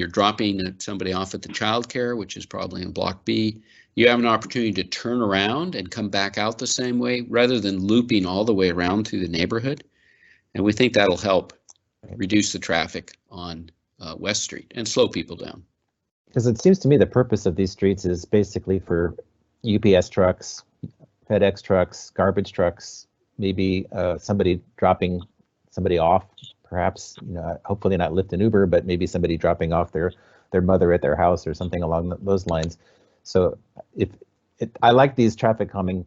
B: dropping somebody off at the childcare, which is probably in Block B, you have an opportunity to turn around and come back out the same way rather than looping all the way around through the neighborhood. And we think that'll help reduce the traffic on West Street and slow people down.
A: Because it seems to me the purpose of these streets is basically for UPS trucks, FedEx trucks, garbage trucks, maybe somebody dropping somebody off, perhaps, hopefully not Lyft and Uber, but maybe somebody dropping off their mother at their house or something along those lines. So I like these traffic calming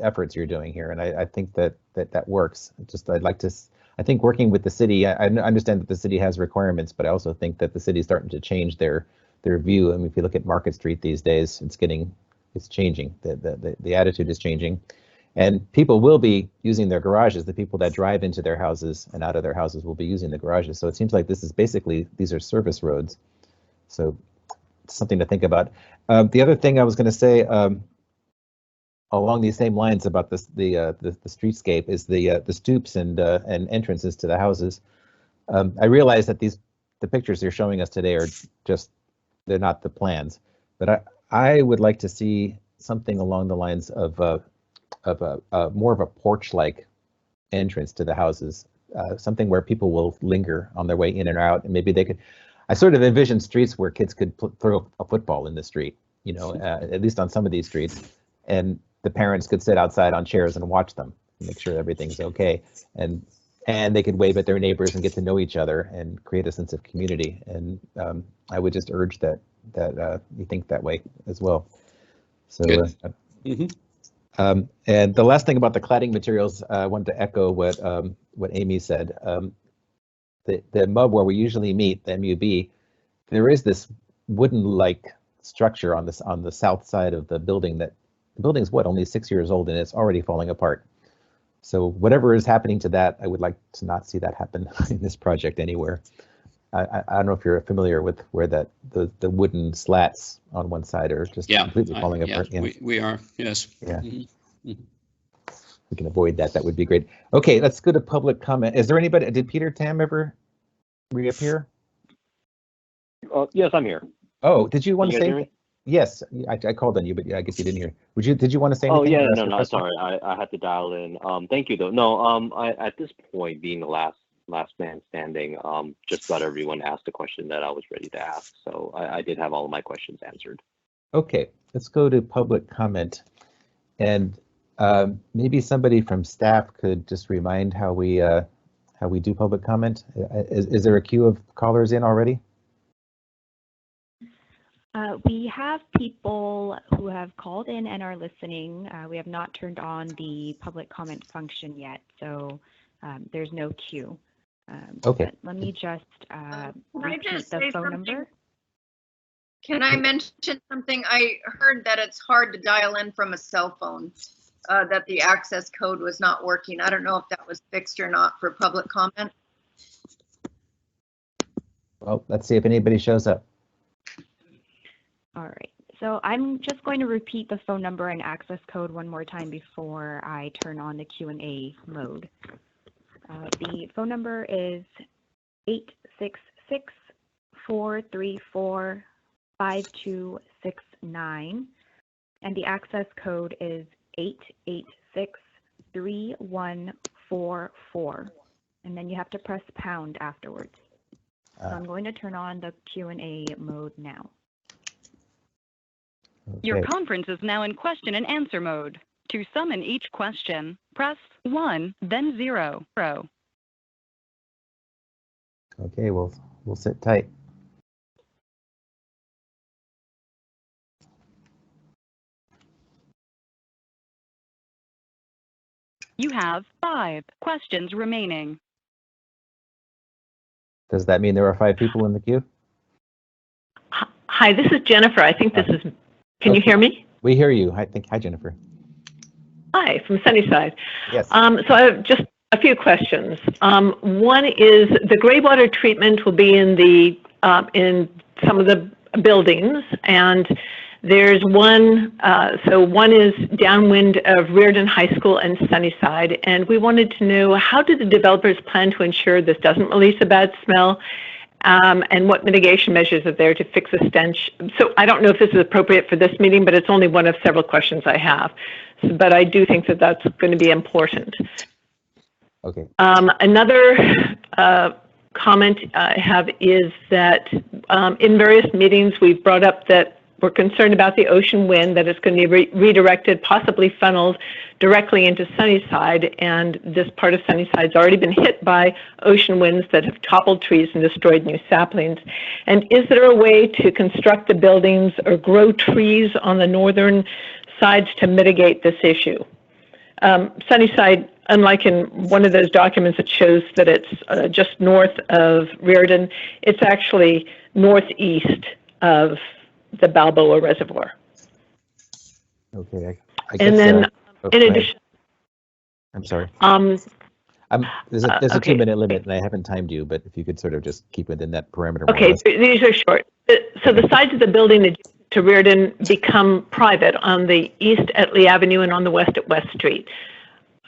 A: efforts you're doing here, and I think that works. I think working with the city, I understand that the city has requirements, but I also think that the city's starting to change their view. I mean, if you look at Market Street these days, it's changing. The attitude is changing, and people will be using their garages. The people that drive into their houses and out of their houses will be using the garages. So it seems like these are service roads. So it's something to think about. The other thing I was going to say, along these same lines about the streetscape, is the stoops and entrances to the houses. I realize that the pictures you're showing us today are they're not the plans, but I would like to see something along the lines of more of a porch-like entrance to the houses, something where people will linger on their way in and out, and maybe they could. I sort of envision streets where kids could throw a football in the street, at least on some of these streets, and the parents could sit outside on chairs and watch them, and make sure everything's okay, and they could wave at their neighbors and get to know each other and create a sense of community. And I would just urge that you think that way as well. So, and the last thing about the cladding materials, I wanted to echo what Amy said. The MUB where we usually meet, the MUB, there is this wooden-like structure on the south side of the building that. The building's only 6 years old, and it's already falling apart. So whatever is happening to that, I would like to not see that happen in this project anywhere. I don't know if you're familiar with where the wooden slats on one side are just completely falling apart.
B: Yeah, we are, yes.
A: Yeah. We can avoid that. That would be great. Okay, let's go to public comment. Is there anybody? Did Peter Tam ever reappear?
K: Yes, I'm here.
A: Oh, did you want to say?
K: Me?
A: Yes, I called on you, but I guess you didn't hear. Did you want to say anything?
K: Oh yeah, no, sorry, I had to dial in. Thank you though. No, at this point, being the last man standing, just about everyone asked the question that I was ready to ask. So I did have all of my questions answered.
A: Okay, let's go to public comment, and maybe somebody from staff could just remind how we do public comment. Is there a queue of callers in already?
L: We have people who have called in and are listening. We have not turned on the public comment function yet, so there's no queue.
A: Okay.
L: Let me just repeat the phone number.
C: Can I mention something? I heard that it's hard to dial in from a cell phone, that the access code was not working. I don't know if that was fixed or not for public comment.
A: Well, let's see if anybody shows up.
L: All right, so I'm just going to repeat the phone number and access code one more time before I turn on the Q&A mode. The phone number is 866-434-5269, and the access code is 886-3144, and then you have to press pound afterwards. So I'm going to turn on the Q&A mode now.
A: Okay.
M: Your conference is now in question and answer mode. To summon each question, press 1, then 0.
A: Okay, we'll sit tight.
M: You have 5 questions remaining.
A: Does that mean there are 5 people in the queue?
N: Hi, this is Jennifer. I think this is. Can you hear me?
A: We hear you. Hi, Jennifer.
N: Hi, from Sunnyside.
A: Yes.
N: So I have just a few questions. One is the gray water treatment will be in in some of the buildings, and there's one. So one is downwind of Reardon High School and Sunnyside, and we wanted to know, how do the developers plan to ensure this doesn't release a bad smell? And what mitigation measures are there to fix the stench? So I don't know if this is appropriate for this meeting, but it's only one of several questions I have. But I do think that that's going to be important.
A: Okay.
N: Another comment I have is that in various meetings, we've brought up that we're concerned about the ocean wind, that it's going to be redirected, possibly funneled directly into Sunnyside, and this part of Sunnyside's already been hit by ocean winds that have toppled trees and destroyed new saplings. And is there a way to construct the buildings or grow trees on the northern sides to mitigate this issue? Sunnyside, unlike in one of those documents that shows that it's just north of Reardon, it's actually northeast of the Balboa Reservoir.
A: Okay, I guess,
N: And then, in addition,
A: I'm sorry. There's a
N: okay.
A: 2-minute limit, and I haven't timed you, but if you could sort of just keep within that parameter.
N: Okay, these are short. So the sides of the building to Reardon become private on the east at Lee Avenue and on the west at West Street.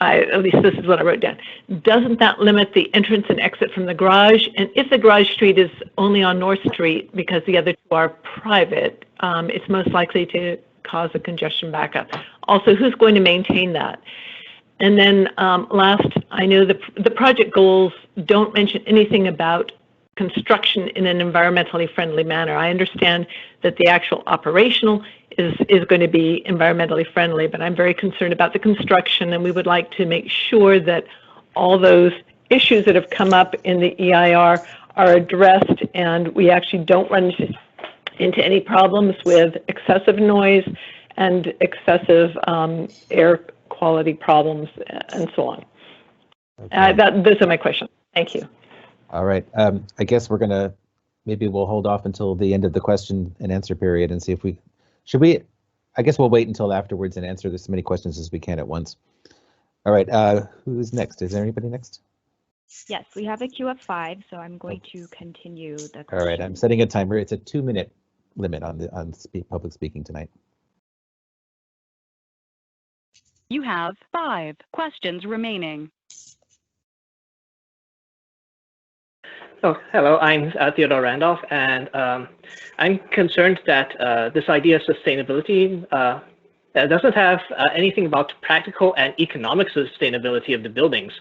N: At least this is what I wrote down. Doesn't that limit the entrance and exit from the garage? And if the garage street is only on North Street because the other two are private, it's most likely to cause a congestion backup. Also, who's going to maintain that? And then last, I know the project goals don't mention anything about construction in an environmentally friendly manner. I understand that the actual operational is going to be environmentally friendly, but I'm very concerned about the construction, and we would like to make sure that all those issues that have come up in the EIR are addressed, and we actually don't run into any problems with excessive noise and excessive air quality problems and so on.
A: Okay.
N: Those are my questions. Thank you.
A: All right. I guess maybe we'll hold off until the end of the question and answer period and see if I guess we'll wait until afterwards and answer as many questions as we can at once. All right. Who's next? Is there anybody next?
L: Yes, we have a queue of 5, so I'm going to continue the question.
A: All right. I'm setting a timer. It's a 2-minute limit on public speaking tonight.
M: You have 5 questions remaining.
O: Oh, hello, I'm Theodore Randolph, and I'm concerned that this idea of sustainability doesn't have anything about practical and economic sustainability of the buildings.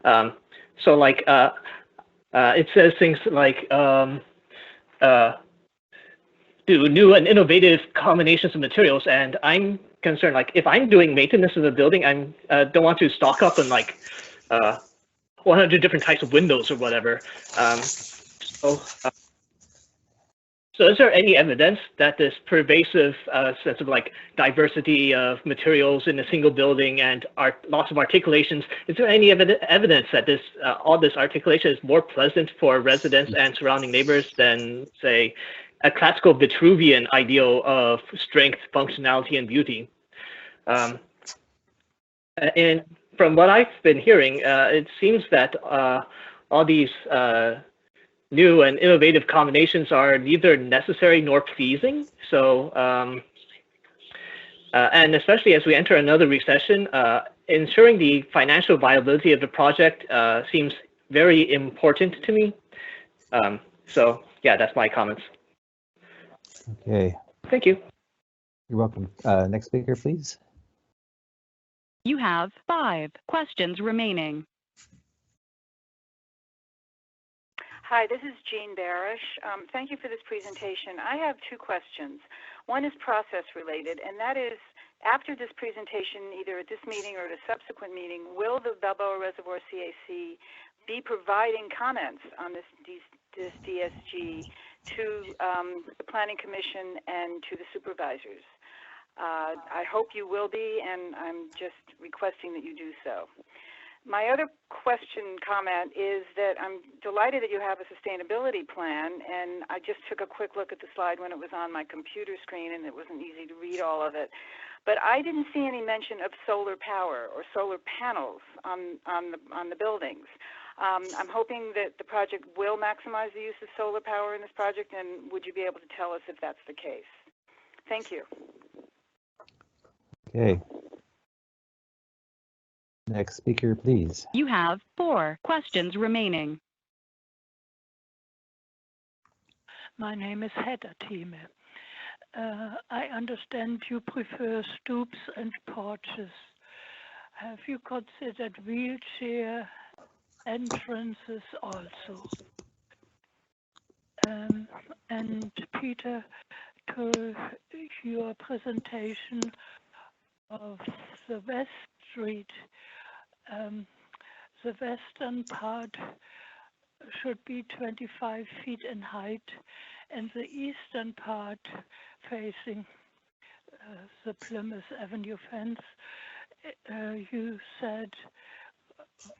O: So like, it says things like, do new and innovative combinations of materials, and I'm concerned, like, if I'm doing maintenance of the building, I don't want to stock up on like 100 different types of windows or whatever. So is there any evidence that this pervasive sense of like diversity of materials in a single building and lots of articulations, is there any evidence that this all this articulation is more pleasant for residents and surrounding neighbors than, say, a classical Vitruvian ideal of strength, functionality, and beauty? And from what I've been hearing, it seems that all these new and innovative combinations are neither necessary nor pleasing. So, and especially as we enter another recession, ensuring the financial viability of the project seems very important to me. So, yeah, that's my comments.
A: Okay.
O: Thank you.
A: You're welcome. Next speaker, please.
M: You have 5 questions remaining.
P: Hi, this is Jean Barish. Thank you for this presentation. I have 2 questions. One is process related, and that is, after this presentation, either at this meeting or at a subsequent meeting, will the Balboa Reservoir CAC be providing comments on this DSG to the Planning Commission and to the supervisors? I hope you will be, and I'm just requesting that you do so. My other comment is that I'm delighted that you have a sustainability plan, and I just took a quick look at the slide when it was on my computer screen, and it wasn't easy to read all of it. But I didn't see any mention of solar power or solar panels on the buildings. I'm hoping that the project will maximize the use of solar power in this project, and would you be able to tell us if that's the case? Thank you.
A: Okay. Next speaker, please.
M: You have 4 questions remaining.
Q: My name is Hedda Thieme. I understand you prefer stoops and porches. Have you considered wheelchair entrances also? And Peter, to your presentation of the West Street, the western part should be 25 feet in height, and the eastern part facing the Plymouth Avenue fence, you said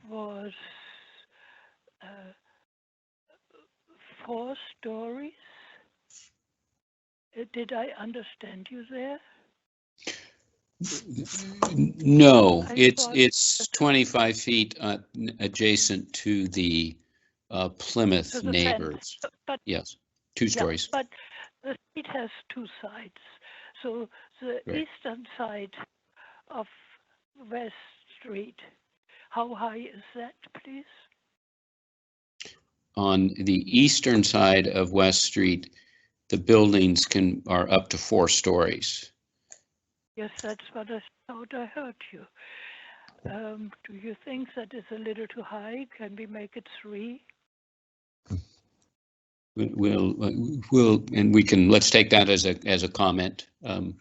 Q: was 4 stories. Did I understand you there?
B: No,
Q: I thought-
B: it's 25 feet adjacent to the Plymouth
Q: To the
B: neighbors.
Q: fence, but
B: Yes, 2 stories.
Q: yeah, but the street has 2 sides. So the
B: Right.
Q: eastern side of West Street, how high is that, please?
B: On the eastern side of West Street, the buildings are up to 4 stories.
Q: Yes, that's what I thought I heard you. Do you think that is a little too high? Can we make it 3?
B: Let's take that as a comment. And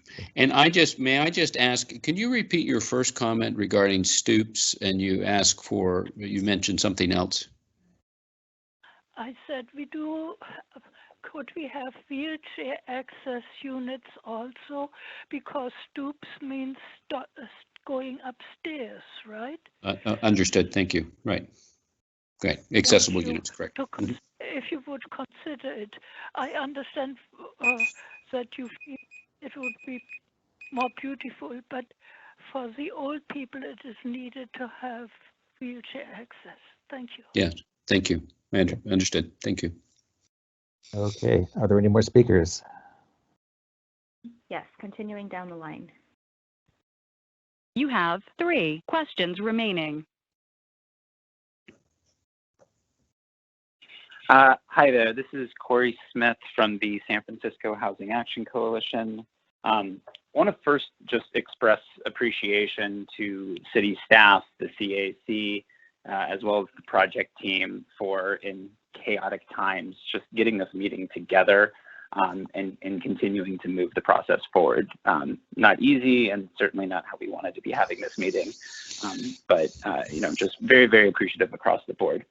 B: may I just ask, can you repeat your first comment regarding Stoops, and you mentioned something else?
Q: I said could we have wheelchair access units also? Because Stoops means going upstairs, right?
B: Understood, thank you. Right. Great, accessible units, correct.
Q: If you would consider it, I understand that you feel it would be more beautiful, but for the old people, it is needed to have wheelchair access. Thank you.
B: Yes, thank you. Understood, thank you.
A: Okay, are there any more speakers?
L: Yes, continuing down the line.
M: You have 3 questions remaining.
R: Hi there, this is Corey Smith from the San Francisco Housing Action Coalition. I want to first just express appreciation to city staff, the CAC, as well as the project team for, in chaotic times, just getting this meeting together and continuing to move the process forward. Not easy, and certainly not how we wanted to be having this meeting, but just very, very appreciative across the board.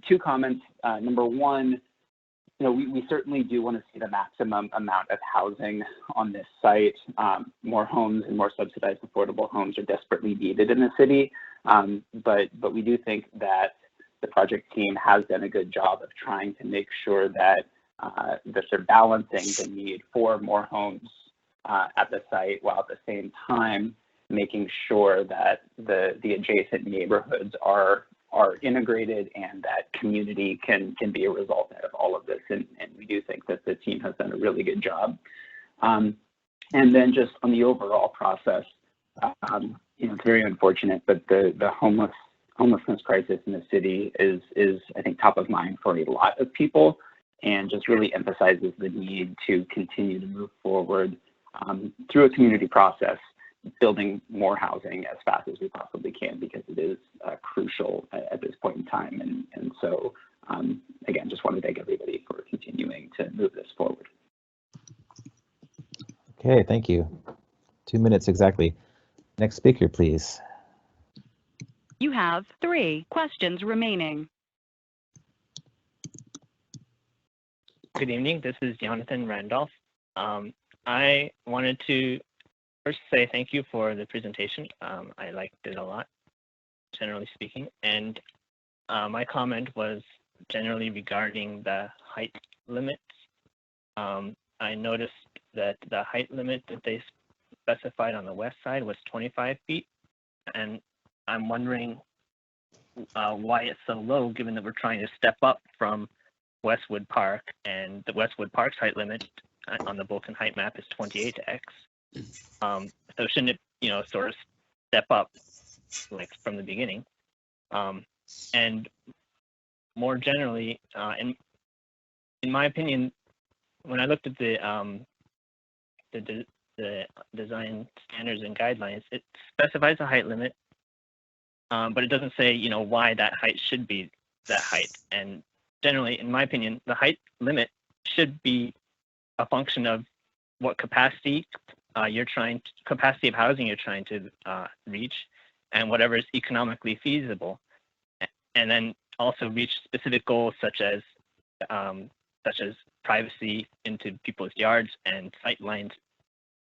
R: 2 comments. Number 1, we certainly do want to see the maximum amount of housing on this site. More homes and more subsidized affordable homes are desperately needed in the city, but we do think that the project team has done a good job of trying to make sure that they're balancing the need for more homes at the site, while at the same time making sure that the adjacent neighborhoods are integrated and that community can be a result out of all of this. And we do think that the team has done a really good job. And then just on the overall process, it's very unfortunate, but the homelessness crisis in the city is I think top of mind for a lot of people, and just really emphasizes the need to continue to move forward through a community process, building more housing as fast as we possibly can, because it is crucial at this point in time. And so, again, just want to thank everybody for continuing to move this forward.
A: Okay, thank you. 2 minutes exactly. Next speaker, please.
M: You have 3 questions remaining.
S: Good evening, this is Jonathan Randolph. I wanted to first say thank you for the presentation. I liked it a lot, generally speaking. And my comment was generally regarding the height limits. I noticed that the height limit that they specified on the west side was 25 feet. And I'm wondering why it's so low, given that we're trying to step up from Westwood Park, and the Westwood Park's height limit on the Vulcan height map is 28x. So shouldn't it, sort of step up like from the beginning? And more generally, in my opinion, when I looked at the design standards and guidelines, it specifies a height limit, but it doesn't say, why that height should be that height. And generally, in my opinion, the height limit should be a function of what capacity capacity of housing you're trying to reach, and whatever is economically feasible, and then also reach specific goals such as privacy into people's yards and sight lines.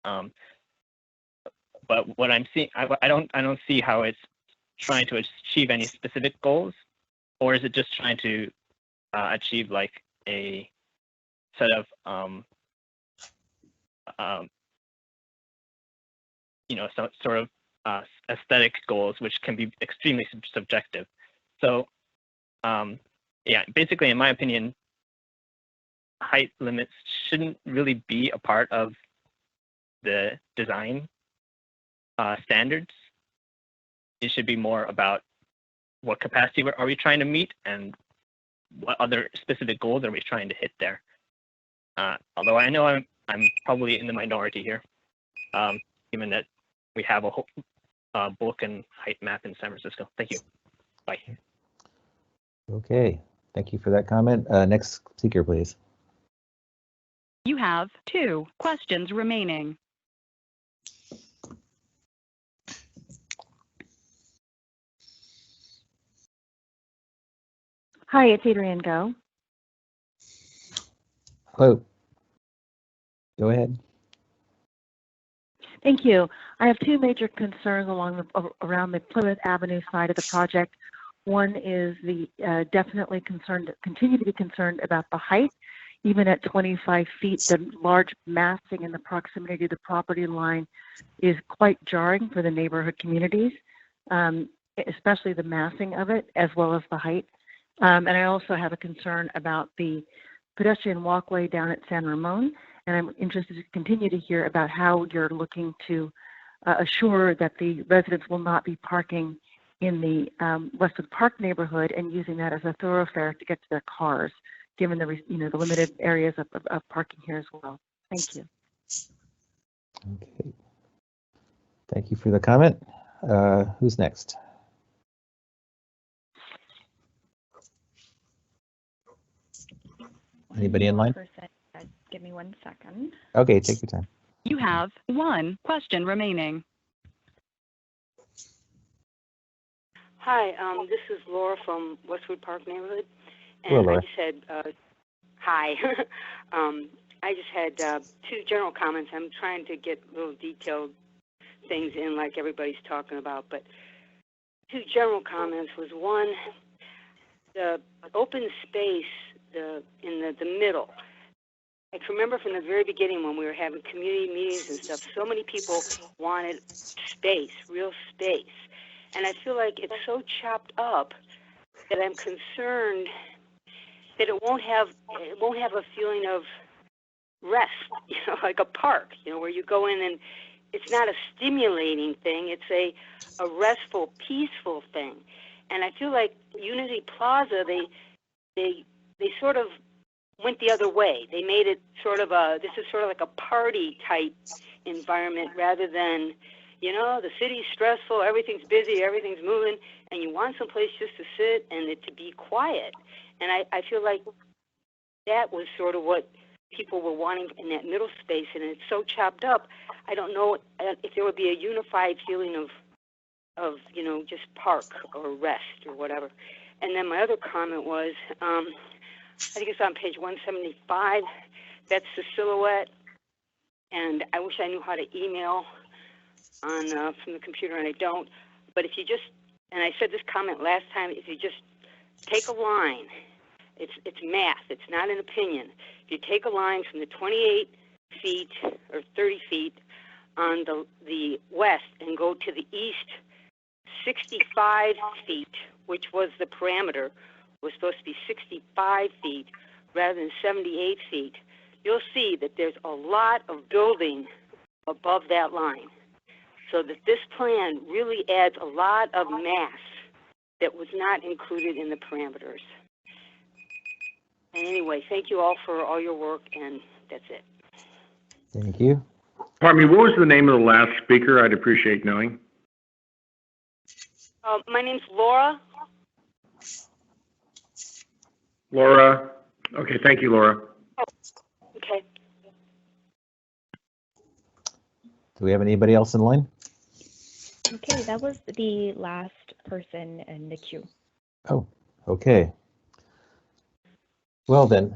S: But what I'm seeing, I don't see how it's trying to achieve any specific goals, or is it just trying to achieve like a set of some sort of aesthetic goals, which can be extremely subjective. So yeah, basically, in my opinion, height limits shouldn't really be a part of the design standards. It should be more about what capacity are we trying to meet and what other specific goals are we trying to hit there. Although I know I'm probably in the minority here, given that we have a whole bulk and height map in San Francisco. Thank you. Bye.
A: Okay, thank you for that comment. Next speaker, please.
M: You have 2 questions remaining.
T: Hi, it's Adrienne Go.
A: Hello. Go ahead.
T: Thank you. I have 2 major concerns around the Plymouth Avenue side of the project. One is definitely continue to be concerned about the height. Even at 25 feet, the large massing in the proximity to the property line is quite jarring for the neighborhood communities, especially the massing of it as well as the height. And I also have a concern about the pedestrian walkway down at San Ramon, and I'm interested to continue to hear about how you're looking to assure that the residents will not be parking in the Westwood Park neighborhood and using that as a thoroughfare to get to their cars, given the the limited areas of parking here as well. Thank you.
A: Okay. Thank you for the comment. Who's next? Anybody in line?
L: Give me 1 second.
A: Okay, take your time.
M: You have 1 question remaining.
U: Hi, this is Laura from Westwood Park neighborhood, and
A: Hello, Laura.
U: I just had hi. I just had 2 general comments. I'm trying to get little detailed things in, like everybody's talking about, but 2 general comments was, one, the open space in the middle. I can remember from the very beginning when we were having community meetings and stuff, so many people wanted space, real space. And I feel like it's so chopped up that I'm concerned that it won't have a feeling of rest, like a park, where you go in and it's not a stimulating thing, it's a restful, peaceful thing. And I feel like Unity Plaza, they sort of went the other way. They made it this is sort of like a party type environment rather than, the city's stressful, everything's busy, everything's moving, and you want someplace just to sit and it to be quiet. And I feel like that was sort of what people were wanting in that middle space, and it's so chopped up. I don't know if there would be a unified feeling of just park or rest or whatever. And then my other comment was, I think it's on page 175. That's the silhouette, and I wish I knew how to email on from the computer, and I don't. But if you just, and I said this comment last time, if you just take a line, it's math. It's not an opinion. If you take a line from the 28 feet or 30 feet on the west and go to the east 65 feet, which was the parameter, was supposed to be 65 feet rather than 78 feet, you'll see that there's a lot of building above that line. So that this plan really adds a lot of mass that was not included in the parameters. And anyway, thank you all for all your work, and that's it.
A: Thank you.
D: Pardon me, what was the name of the last speaker? I'd appreciate knowing.
U: My name's Laura.
D: Laura. Okay, thank you, Laura.
U: Okay.
A: Do we have anybody else in line?
L: Okay, that was the last person in the queue.
A: Oh, okay. Well then,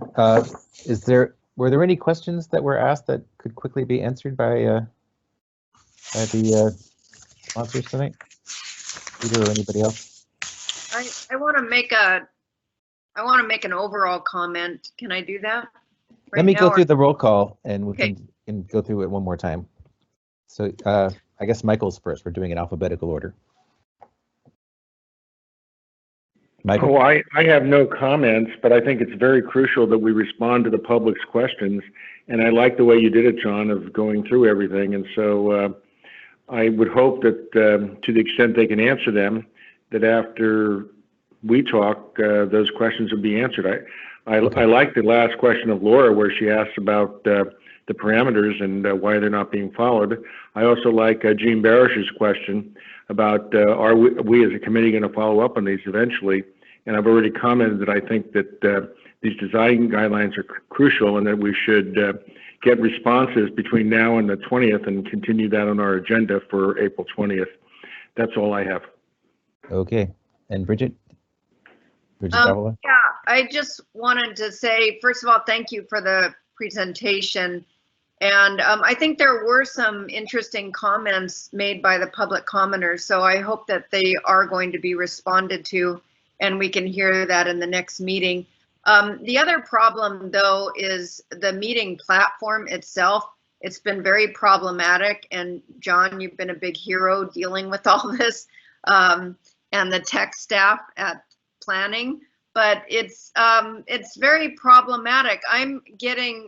A: were there any questions that were asked that could quickly be answered by the sponsors tonight? Peter or anybody else?
C: I want to make an overall comment. Can I do that?
A: Let me go
C: now,
A: through the roll call and we
C: Okay.
A: can go through it one more time. So I guess Michael's first. We're doing it in alphabetical order. Michael?
D: Oh, I have no comments, but I think it's very crucial that we respond to the public's questions. And I like the way you did it, John, of going through everything. And so I would hope that to the extent they can answer them, that after we talk, those questions will be answered. I like the last question of Laura where she asked about the parameters and why they're not being followed. I also like Jean Barish's question about are we as a committee going to follow up on these eventually? And I've already commented that I think that these design guidelines are crucial and that we should get responses between now and the 20th and continue that on our agenda for April 20th. That's all I have.
A: Okay. And Bridget? Davila?
C: Yeah, I just wanted to say, first of all, thank you for the presentation. And I think there were some interesting comments made by the public commenters, so I hope that they are going to be responded to and we can hear that in the next meeting. The other problem, though, is the meeting platform itself. It's been very problematic, and John, you've been a big hero dealing with all this, and the tech staff at planning, but it's very problematic. I'm getting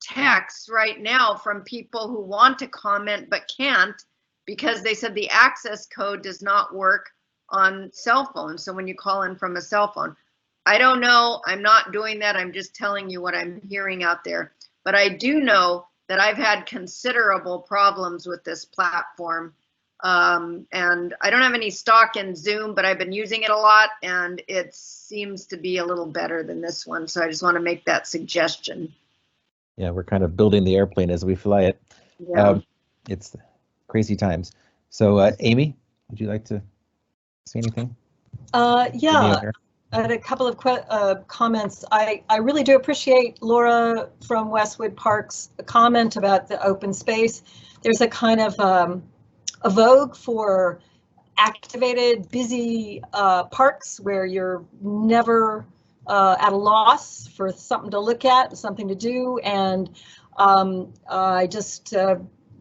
C: texts right now from people who want to comment but can't because they said the access code does not work on cell phones. So when you call in from a cell phone, I don't know, I'm not doing that. I'm just telling you what I'm hearing out there. But I do know that I've had considerable problems with this platform. And I don't have any stock in Zoom, but I've been using it a lot and it seems to be a little better than this one. So I just want to make that suggestion.
A: Yeah, we're kind of building the airplane as we fly it.
C: Yeah.
A: It's crazy times. So Amy, would you like to say anything?
I: Yeah, I had a couple of comments. I really do appreciate Laura from Westwood Park's comment about the open space. There's a kind of a vogue for activated, busy parks where you're never at a loss for something to look at, something to do, and I just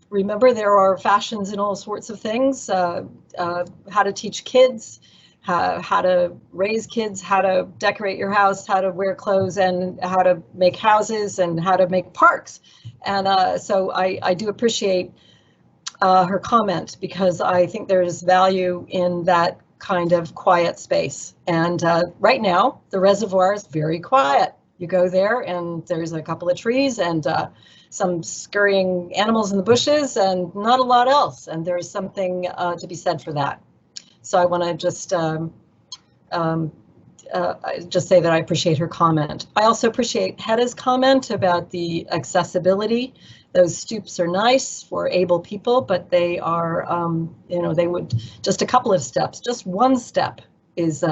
I: remember there are fashions in all sorts of things, how to teach kids, how to raise kids, how to decorate your house, how to wear clothes, and how to make houses, and how to make parks. And so I do appreciate her comment because I think there's value in that kind of quiet space. And right now, the reservoir is very quiet. You go there and there's a couple of trees and some scurrying animals in the bushes and not a lot else. And there's something to be said for that. So I want to just say that I appreciate her comment. I also appreciate Hedda's comment about the accessibility. Those stoops are nice for able people, but they are, they would, just a couple of steps, just one step is,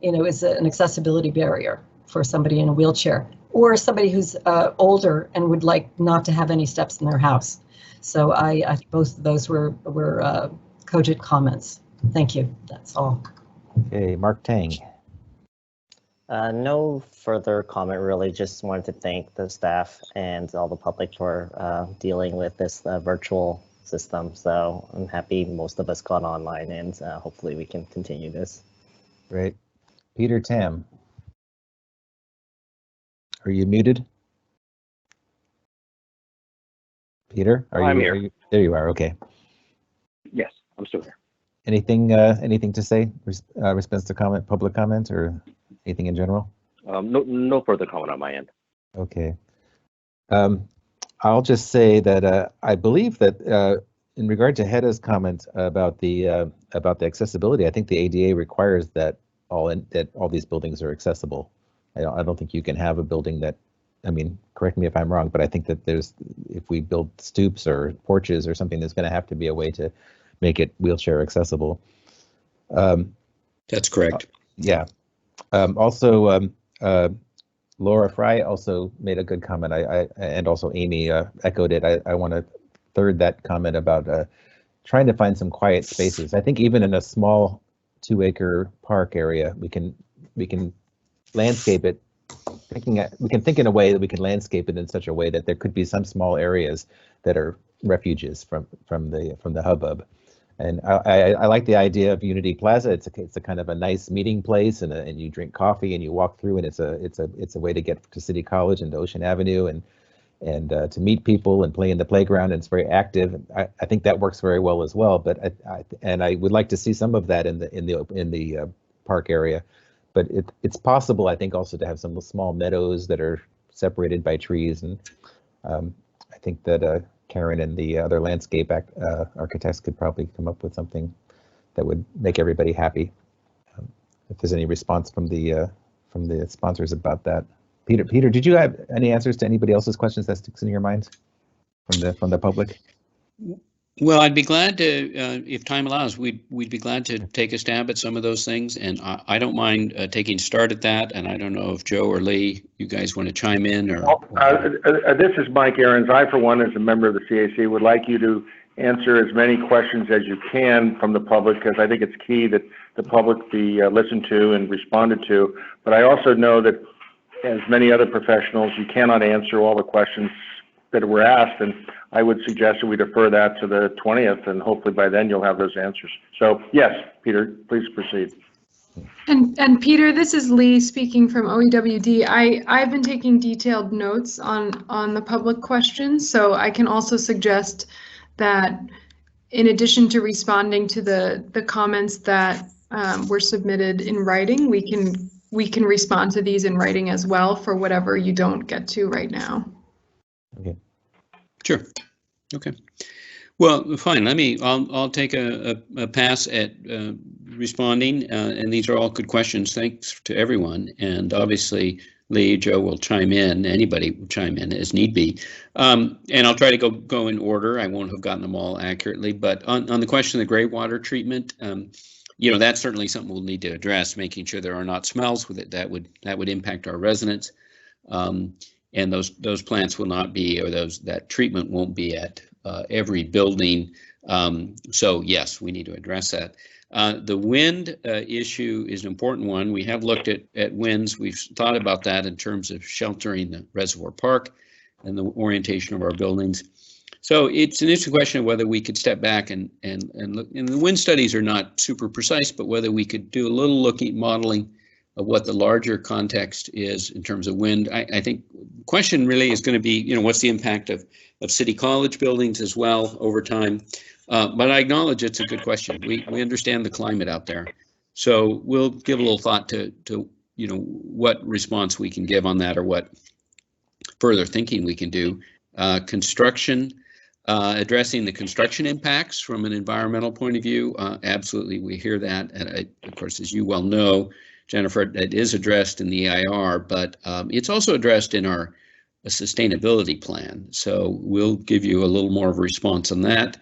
I: is an accessibility barrier for somebody in a wheelchair or somebody who's older and would like not to have any steps in their house. So I both of those were cogent comments. Thank you. That's all.
A: Okay, Mark Tang.
J: No further comment, really. Just wanted to thank the staff and all the public for dealing with this virtual system. So I'm happy most of us got online, and hopefully we can continue this.
A: Great. Peter Tam. Are you muted? Peter,
K: I'm here.
A: There you are. Okay.
K: Yes, I'm still here.
A: Anything to say? Response to comment, public comment, or anything in general?
K: No further comment on my end.
A: Okay. I'll just say that I believe that in regard to Hedda's comment about the accessibility, I think the ADA requires that all these buildings are accessible. I don't think you can have a building that, I mean, correct me if I'm wrong, but I think that if we build stoops or porches or something, there's going to have to be a way to make it wheelchair accessible.
B: That's correct.
A: Yeah. Also, Laura Fry also made a good comment. And also Amy echoed it. I want to third that comment about trying to find some quiet spaces. I think even in a small 2-acre park area, we can landscape it. We can think in a way that we can landscape it in such a way that there could be some small areas that are refuges from the hubbub. And I like the idea of Unity Plaza. It's a kind of a nice meeting place, and you drink coffee and you walk through, and it's a way to get to City College and to Ocean Avenue and to meet people and play in the playground. And it's very active. I think that works very well as well. But I would like to see some of that in the park area. But it's possible, I think, also to have some small meadows that are separated by trees. And I think that Karen and the other landscape architects could probably come up with something that would make everybody happy. If there's any response from the sponsors about that. Peter, did you have any answers to anybody else's questions that sticks in your mind from the public?
B: Well, I'd be glad to, if time allows, we'd be glad to take a stab at some of those things, and I don't mind taking a start at that. And I don't know if Joe or Lee, you guys want to chime in or.
D: This is Mike Ahrens. I, for one, as a member of the CAC, would like you to answer as many questions as you can from the public, because I think it's key that the public be listened to and responded to. But I also know that, as many other professionals, you cannot answer all the questions that were asked, and I would suggest that we defer that to the 20th, and hopefully by then you'll have those answers. So yes, Peter, please proceed.
H: And Peter, this is Lee speaking from OEWD. I've been taking detailed notes on the public questions, so I can also suggest that in addition to responding to the comments that were submitted in writing, we can respond to these in writing as well for whatever you don't get to right now.
A: Okay.
B: Sure. Okay. Well, fine. I'll take a pass at responding, and these are all good questions. Thanks to everyone, and obviously Lee, Joe will chime in. Anybody will chime in as need be, and I'll try to go in order. I won't have gotten them all accurately, but on the question of the gray water treatment, that's certainly something we'll need to address, making sure there are not smells with it that would impact our residents. And those plants will not be, or that treatment won't be at every building. So yes, we need to address that. The wind issue is an important one. We have looked at winds. We've thought about that in terms of sheltering the reservoir park and the orientation of our buildings. So it's an interesting question of whether we could step back and look. And the wind studies are not super precise, but whether we could do a little modeling of what the larger context is in terms of wind. I think the question really is going to be, what's the impact of City College buildings as well over time? But I acknowledge it's a good question. We understand the climate out there. So we'll give a little thought to what response we can give on that, or what further thinking we can do. Construction, addressing the construction impacts from an environmental point of view, absolutely, we hear that. And of course, as you well know, Jennifer, it is addressed in the EIR, but it's also addressed in our sustainability plan. So we'll give you a little more of a response on that.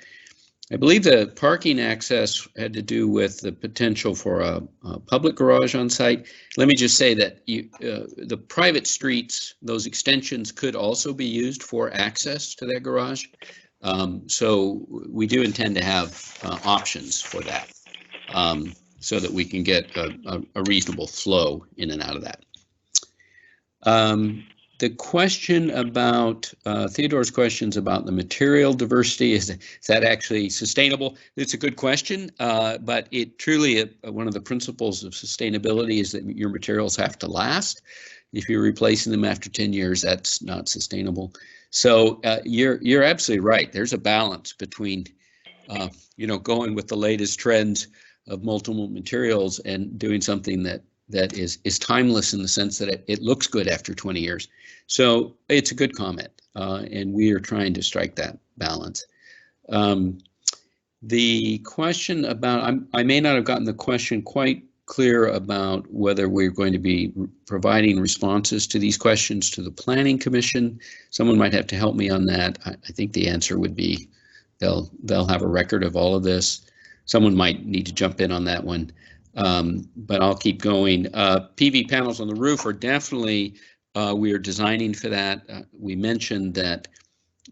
B: I believe the parking access had to do with the potential for a public garage on site. Let me just say that the private streets, those extensions could also be used for access to that garage. So we do intend to have options for that. So that we can get a reasonable flow in and out of that. The question about, Theodore's questions about the material diversity, is that actually sustainable? It's a good question, but it truly, one of the principles of sustainability is that your materials have to last. If you're replacing them after 10 years, that's not sustainable. So you're absolutely right. There's a balance between, going with the latest trends of multiple materials and doing something that is timeless in the sense that it looks good after 20 years. So it's a good comment, and we are trying to strike that balance. The question about, I may not have gotten the question quite clear about whether we're going to be providing responses to these questions to the Planning Commission. Someone might have to help me on that. I think the answer would be they'll have a record of all of this. Someone might need to jump in on that one, but I'll keep going. PV panels on the roof are definitely, we are designing for that. We mentioned that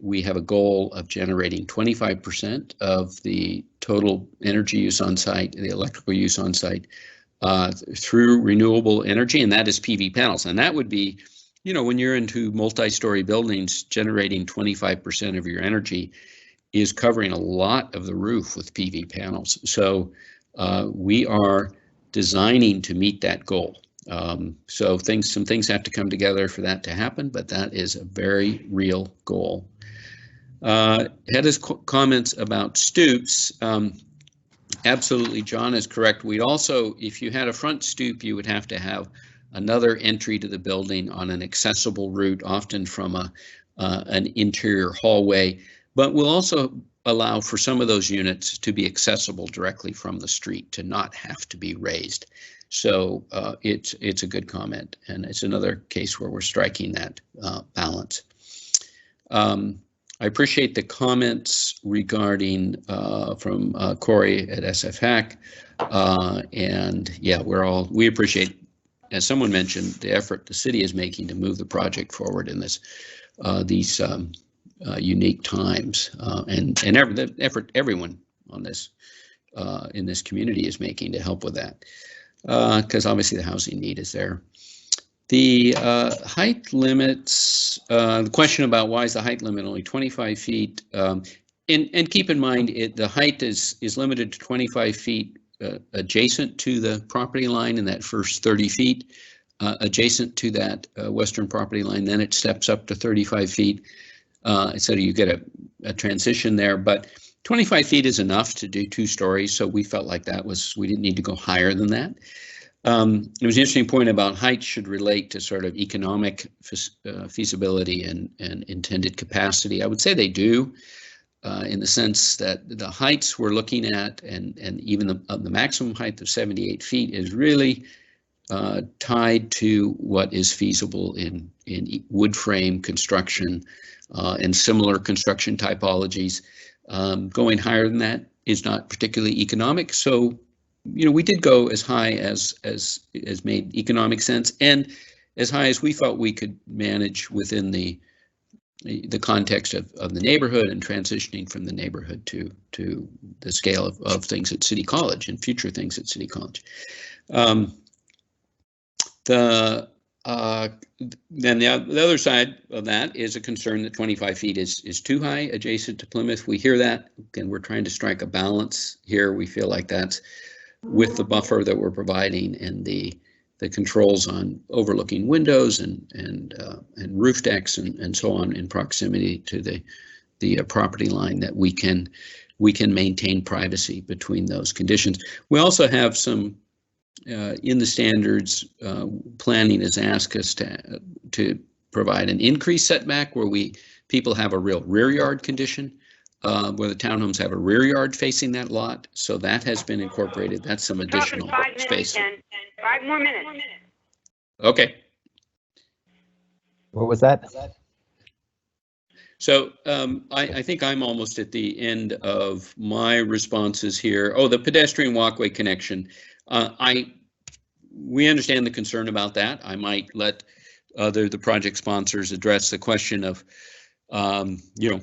B: we have a goal of generating 25% of the total energy use on site, the electrical use on site, through renewable energy, and that is PV panels. And that would be, you know, when you're into multi-story buildings, generating 25% of your energy is covering a lot of the roof with PV panels. So we are designing to meet that goal. So some things have to come together for that to happen, but that is a very real goal. Had his comments about stoops. Absolutely, John is correct. We'd also, if you had a front stoop, you would have to have another entry to the building on an accessible route, often from an interior hallway. But we'll also allow for some of those units to be accessible directly from the street, to not have to be raised. So it's a good comment, and it's another case where we're striking that balance. I appreciate the comments regarding from Corey at SFPUC, and yeah, we appreciate, as someone mentioned, the effort the city is making to move the project forward in this these unique times, and the effort everyone on this in this community is making to help with that, because obviously the housing need is there. The height limits, the question about why is the height limit only 25 feet, and keep in mind the height is limited to 25 feet adjacent to the property line in that first 30 feet, adjacent to that western property line, then it steps up to 35 feet, so you get a transition there, but 25 feet is enough to do 2 stories, so we felt like we didn't need to go higher than that. There was an interesting point about height should relate to sort of economic feasibility and intended capacity. I would say they do, in the sense that the heights we're looking at, and even the maximum height of 78 feet is really tied to what is feasible in wood frame construction and similar construction typologies. Going higher than that is not particularly economic, so you know, we did go as high as made economic sense, and as high as we felt we could manage within the context of the neighborhood and transitioning from the neighborhood to the scale of things at City College and future things at City College. Then the other side of that is a concern that 25 feet is too high adjacent to Plymouth. We hear that, and we're trying to strike a balance here. We feel like that's with the buffer that we're providing and the controls on overlooking windows and roof decks and so on in proximity to the property line, that we can maintain privacy between those conditions. We also have some in the standards, planning has asked us to provide an increased setback where people have a real rear yard condition, where the townhomes have a rear yard facing that lot. So that has been incorporated. That's some additional space.
U: 5 more minutes.
B: Okay.
A: What was that?
B: So I think I'm almost at the end of my responses here. Oh, the pedestrian walkway connection. We understand the concern about that. I might let the project sponsors address the question of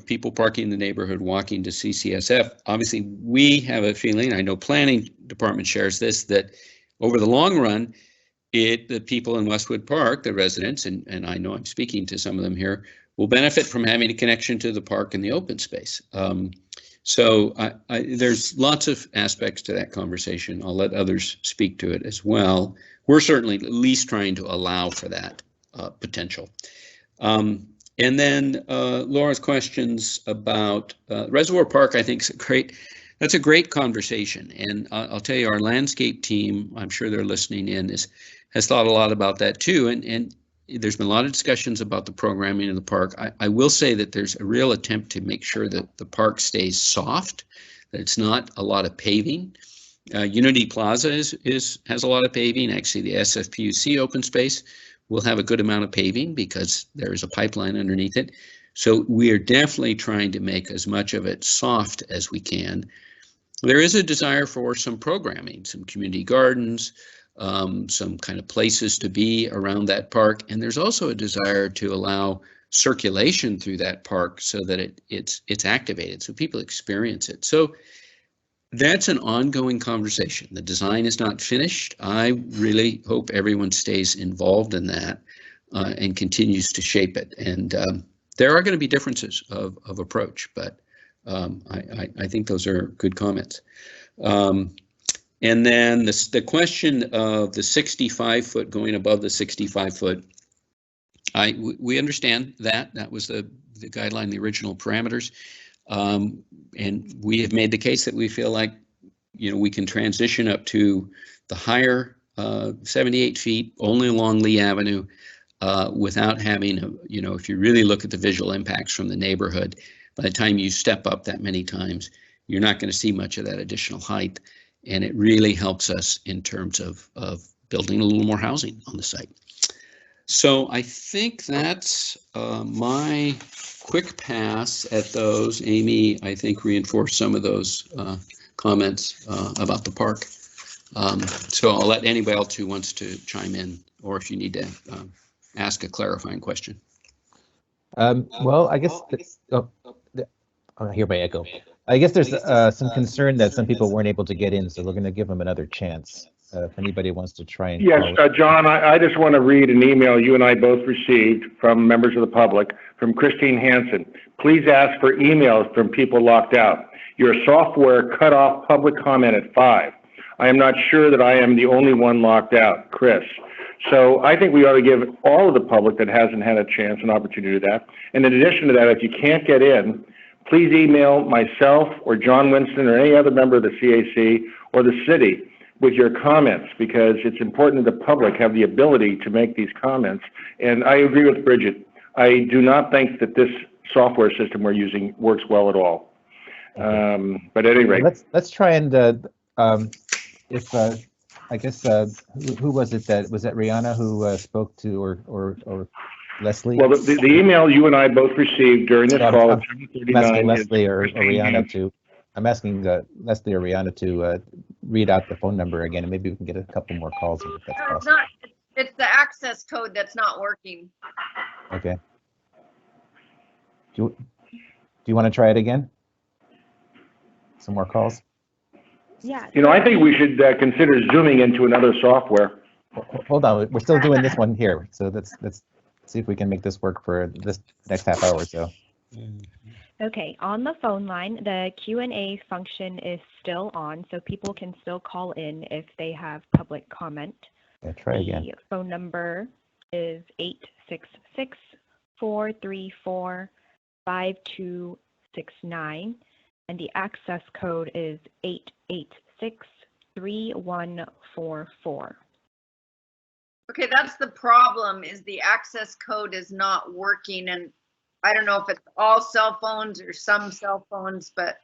B: people parking in the neighborhood, walking to CCSF. Obviously, we have a feeling, I know planning department shares this, that over the long run, the people in Westwood Park, the residents, and I know I'm speaking to some of them here, will benefit from having a connection to the park and the open space. So there's lots of aspects to that conversation. I'll let others speak to it as well. We're certainly at least trying to allow for that potential. And then Laura's questions about Reservoir Park, I think that's a great conversation. And I'll tell you, our landscape team, I'm sure they're listening in, has thought a lot about that too. And there's been a lot of discussions about the programming of the park. I will say that there's a real attempt to make sure that the park stays soft, that it's not a lot of paving. Unity Plaza has a lot of paving. Actually, the SFPUC open space will have a good amount of paving because there is a pipeline underneath it. So we are definitely trying to make as much of it soft as we can. There is a desire for some programming, some community gardens, some kind of places to be around that park. And there's also a desire to allow circulation through that park so that it's activated, so people experience it. So that's an ongoing conversation. The design is not finished. I really hope everyone stays involved in that and continues to shape it. And there are going to be differences of approach, but I think those are good comments. And then the question of the 65-foot going above the 65-foot, we understand that. That was the guideline, the original parameters. And we have made the case that we feel like, we can transition up to the higher 78 feet only along Lee Avenue without having, if you really look at the visual impacts from the neighborhood, by the time you step up that many times, you're not going to see much of that additional height. And it really helps us in terms of building a little more housing on the site. So I think that's my quick pass at those. Amy, I think, reinforced some of those comments about the park. So I'll let anybody else who wants to chime in, or if you need to ask a clarifying question.
A: Well, I guess, I hear my echo. I guess there's some concern that some people weren't able to get in, so we're going to give them another chance. If anybody wants to try and
D: Yes, John, I just want to read an email you and I both received from members of the public from Christine Hansen. Please ask for emails from people locked out. Your software cut off public comment at 5. I am not sure that I am the only one locked out, Chris. So I think we ought to give all of the public that hasn't had a chance an opportunity to do that. And in addition to that, if you can't get in, please email myself or John Winston or any other member of the CAC or the city with your comments, because it's important that the public have the ability to make these comments. And I agree with Bridget. I do not think that this software system we're using works well at all. But at any rate,
A: let's try and I guess who was it that Rihanna who spoke to or Leslie?
D: Well, the email you and I both received during this call at 7:39.
A: I'm asking Leslie or Rihanna to. I'm asking Leslie or Rihanna to read out the phone number again, and maybe we can get a couple more calls if that's possible.
C: It's the access code that's not working.
A: Okay. Do you want to try it again? Some more calls?
L: Yeah.
D: I think we should consider zooming into another software.
A: Hold on, we're still doing this one here, so let's see if we can make this work for this next half hour or so.
L: Okay, on the phone line, the Q&A function is still on, so people can still call in if they have public comment.
A: Yeah, try again.
L: The phone number is 866-434-5269, and the access code is 886-3144.
C: Okay, that's the problem, is the access code is not working, and I don't know if it's all cell phones or some cell phones, but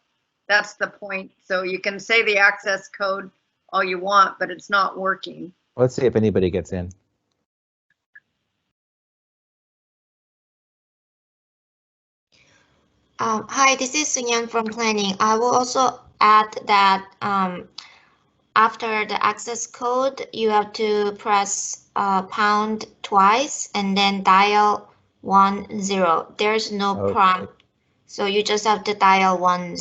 C: that's the point. So you can say the access code all you want, but it's not working.
A: Let's see if anybody gets in.
F: Hi, this is Sunyan from planning. I will also add that after the access code, you have to press pound twice and then dial 10. There's no prompt, so you just have to dial 10.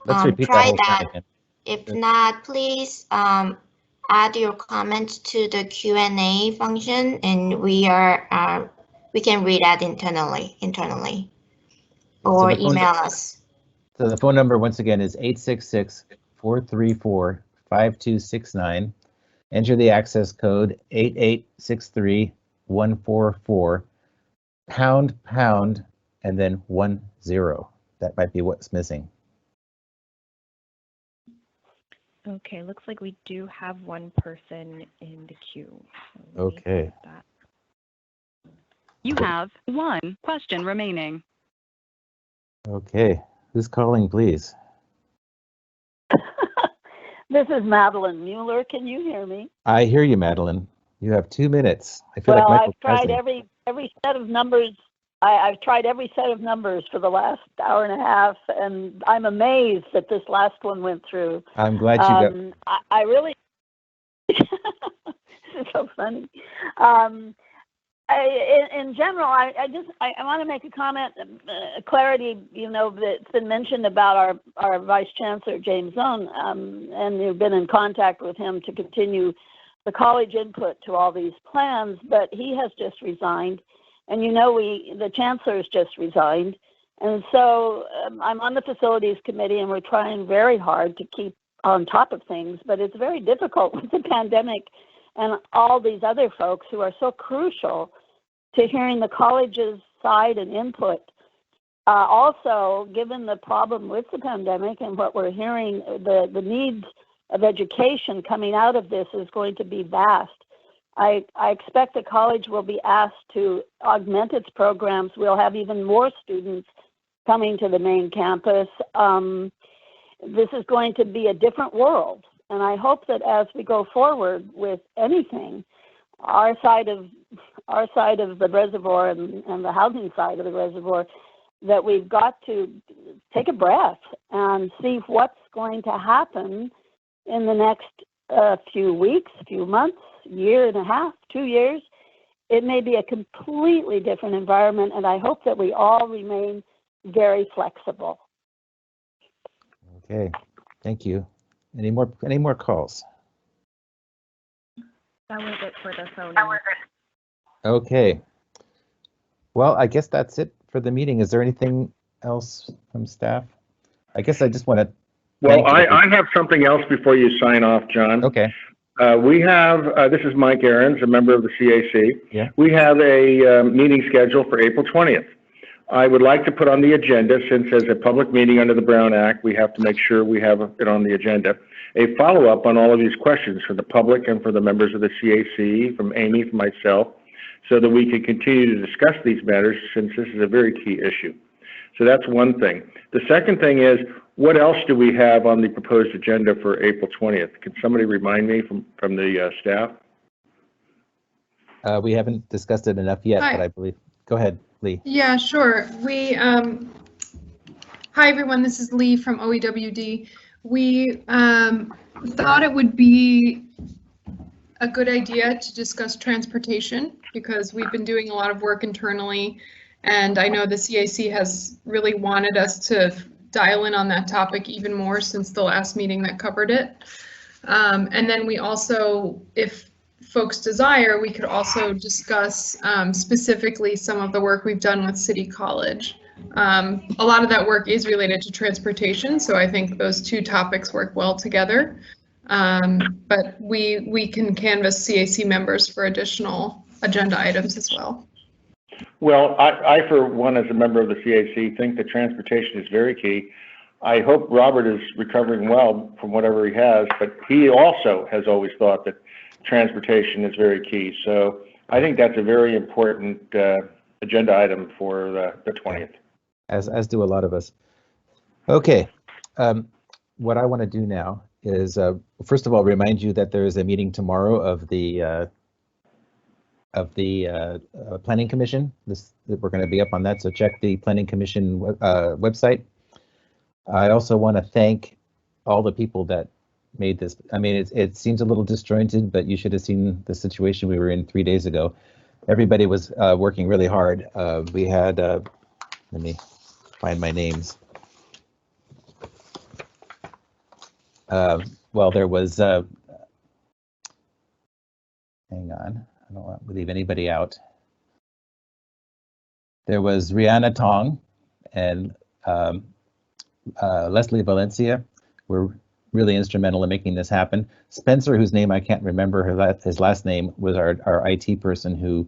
A: Let's repeat
F: try
A: that.
F: Again. If not, please add your comment to the Q&A function, and we can read that internally, or email us.
A: So the phone number once again is 866-434-5269. Enter the access code 8863144. Pound, and then 10. That might be what's missing.
L: Okay, looks like we do have one person in the queue. So
A: okay.
M: You have one question remaining.
A: Okay, who's calling, please?
E: This is Madeline Mueller. Can you hear me?
A: I hear you, Madeline. You have 2 minutes. I feel
E: Well,
A: like Michael
E: I've tried
A: President.
E: every set of numbers. I've tried every set of numbers for the last hour and a half, and I'm amazed that this last one went through.
A: I'm glad you got.
E: I really. This is so funny. In general, I want to make a comment, clarity, that's been mentioned about our Vice Chancellor, James Zone, and you've been in contact with him to continue the college input to all these plans, but he has just resigned, and the Chancellor's just resigned, and so I'm on the Facilities Committee, and we're trying very hard to keep on top of things, but it's very difficult with the pandemic and all these other folks who are so crucial to hearing the college's side and input. Also, given the problem with the pandemic and what we're hearing, the needs of education coming out of this is going to be vast. I expect the college will be asked to augment its programs. We'll have even more students coming to the main campus. This is going to be a different world. And I hope that as we go forward with anything, our side of the reservoir and the housing side of the reservoir, that we've got to take a breath and see what's going to happen in the next few weeks, few months, year and a half, 2 years. It may be a completely different environment, and I hope that we all remain very flexible.
A: Okay, thank you. Any more calls?
L: That was it for the phone number.
A: Okay. Well, I guess that's it for the meeting. Is there anything else from staff? I guess I just want to.
D: Well, I have something else before you sign off, John.
A: Okay.
D: We have, this is Mike Ahrens, a member of the CAC.
A: Yeah.
D: We have a meeting scheduled for April 20th. I would like to put on the agenda, since as a public meeting under the Brown Act, we have to make sure we have it on the agenda, a follow-up on all of these questions for the public and for the members of the CAC, from Amy, from myself, so that we can continue to discuss these matters, since this is a very key issue. So that's one thing. The second thing is, what else do we have on the proposed agenda for April 20th? Can somebody remind me from the staff?
A: We haven't discussed it enough yet,
H: Hi.
A: but I believe. Go ahead, Lee.
H: Yeah, sure. Hi everyone, this is Lee from OEWD. We thought it would be a good idea to discuss transportation, because we've been doing a lot of work internally, and I know the CAC has really wanted us to dial in on that topic even more since the last meeting that covered it. And then we also, if folks desire, we could also discuss specifically some of the work we've done with City College. A lot of that work is related to transportation, so I think those two topics work well together. But we can canvass CAC members for additional agenda items as well.
D: Well, I, for one, as a member of the CAC, think that transportation is very key. I hope Robert is recovering well from whatever he has, but he also has always thought that transportation is very key. So I think that's a very important agenda item for the 20th.
A: As do a lot of us. Okay. What I want to do now is, first of all, remind you that there is a meeting tomorrow of the Planning Commission. We're going to be up on that, so check the Planning Commission website. I also want to thank all the people that made this. I mean, it seems a little disjointed, but you should have seen the situation we were in 3 days ago. Everybody was working really hard. We had, let me find my names. Well, there was, hang on, I don't want to leave anybody out. There was Rihanna Tong and Leslie Valencia were really instrumental in making this happen. Spencer, whose name I can't remember, his last name, was our IT person who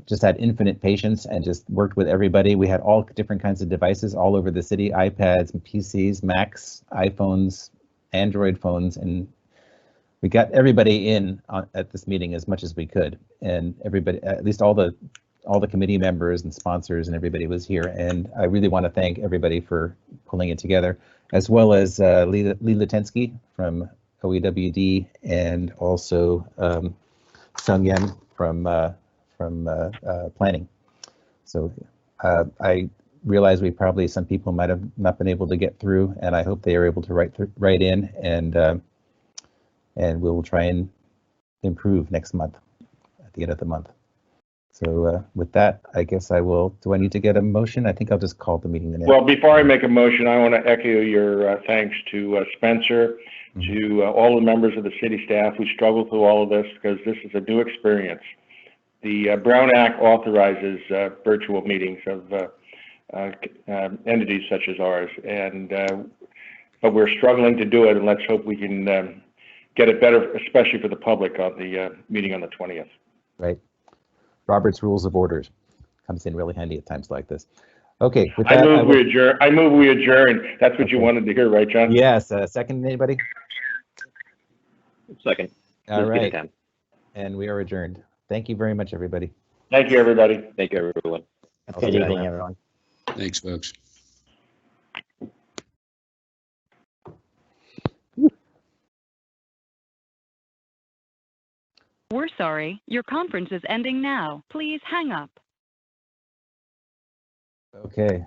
A: just had infinite patience and just worked with everybody. We had all different kinds of devices all over the city, iPads, PCs, Macs, iPhones, Android phones, and we got everybody in at this meeting as much as we could. And everybody, at least all the committee members and sponsors and everybody was here. And I really want to thank everybody for pulling it together, as well as Lee Latensky from OEWD, and also Sung Yen from planning. So I realize some people might have not been able to get through, and I hope they are able to write in, and we'll try and improve next month at the end of the month. So with that, I guess do I need to get a motion? I think I'll just call the meeting in.
D: Well, before I make a motion, I want to echo your thanks to Spencer, to all the members of the city staff who struggled through all of this, because this is a new experience. The Brown Act authorizes virtual meetings of entities such as ours, but we're struggling to do it, and let's hope we can get it better, especially for the public, on the meeting on the 20th.
A: Right. Robert's Rules of Orders comes in really handy at times like this. Okay. With that,
D: I move we adjourn. That's what you wanted to hear, right, John?
A: Yes. Second, anybody?
K: Second.
A: All right. And we are adjourned. Thank you very much, everybody.
D: Thank you, everybody.
K: Thank you, everyone.
J: Good evening, everyone.
B: Thanks, folks.
M: We're sorry, your conference is ending now. Please hang up.
A: Okay.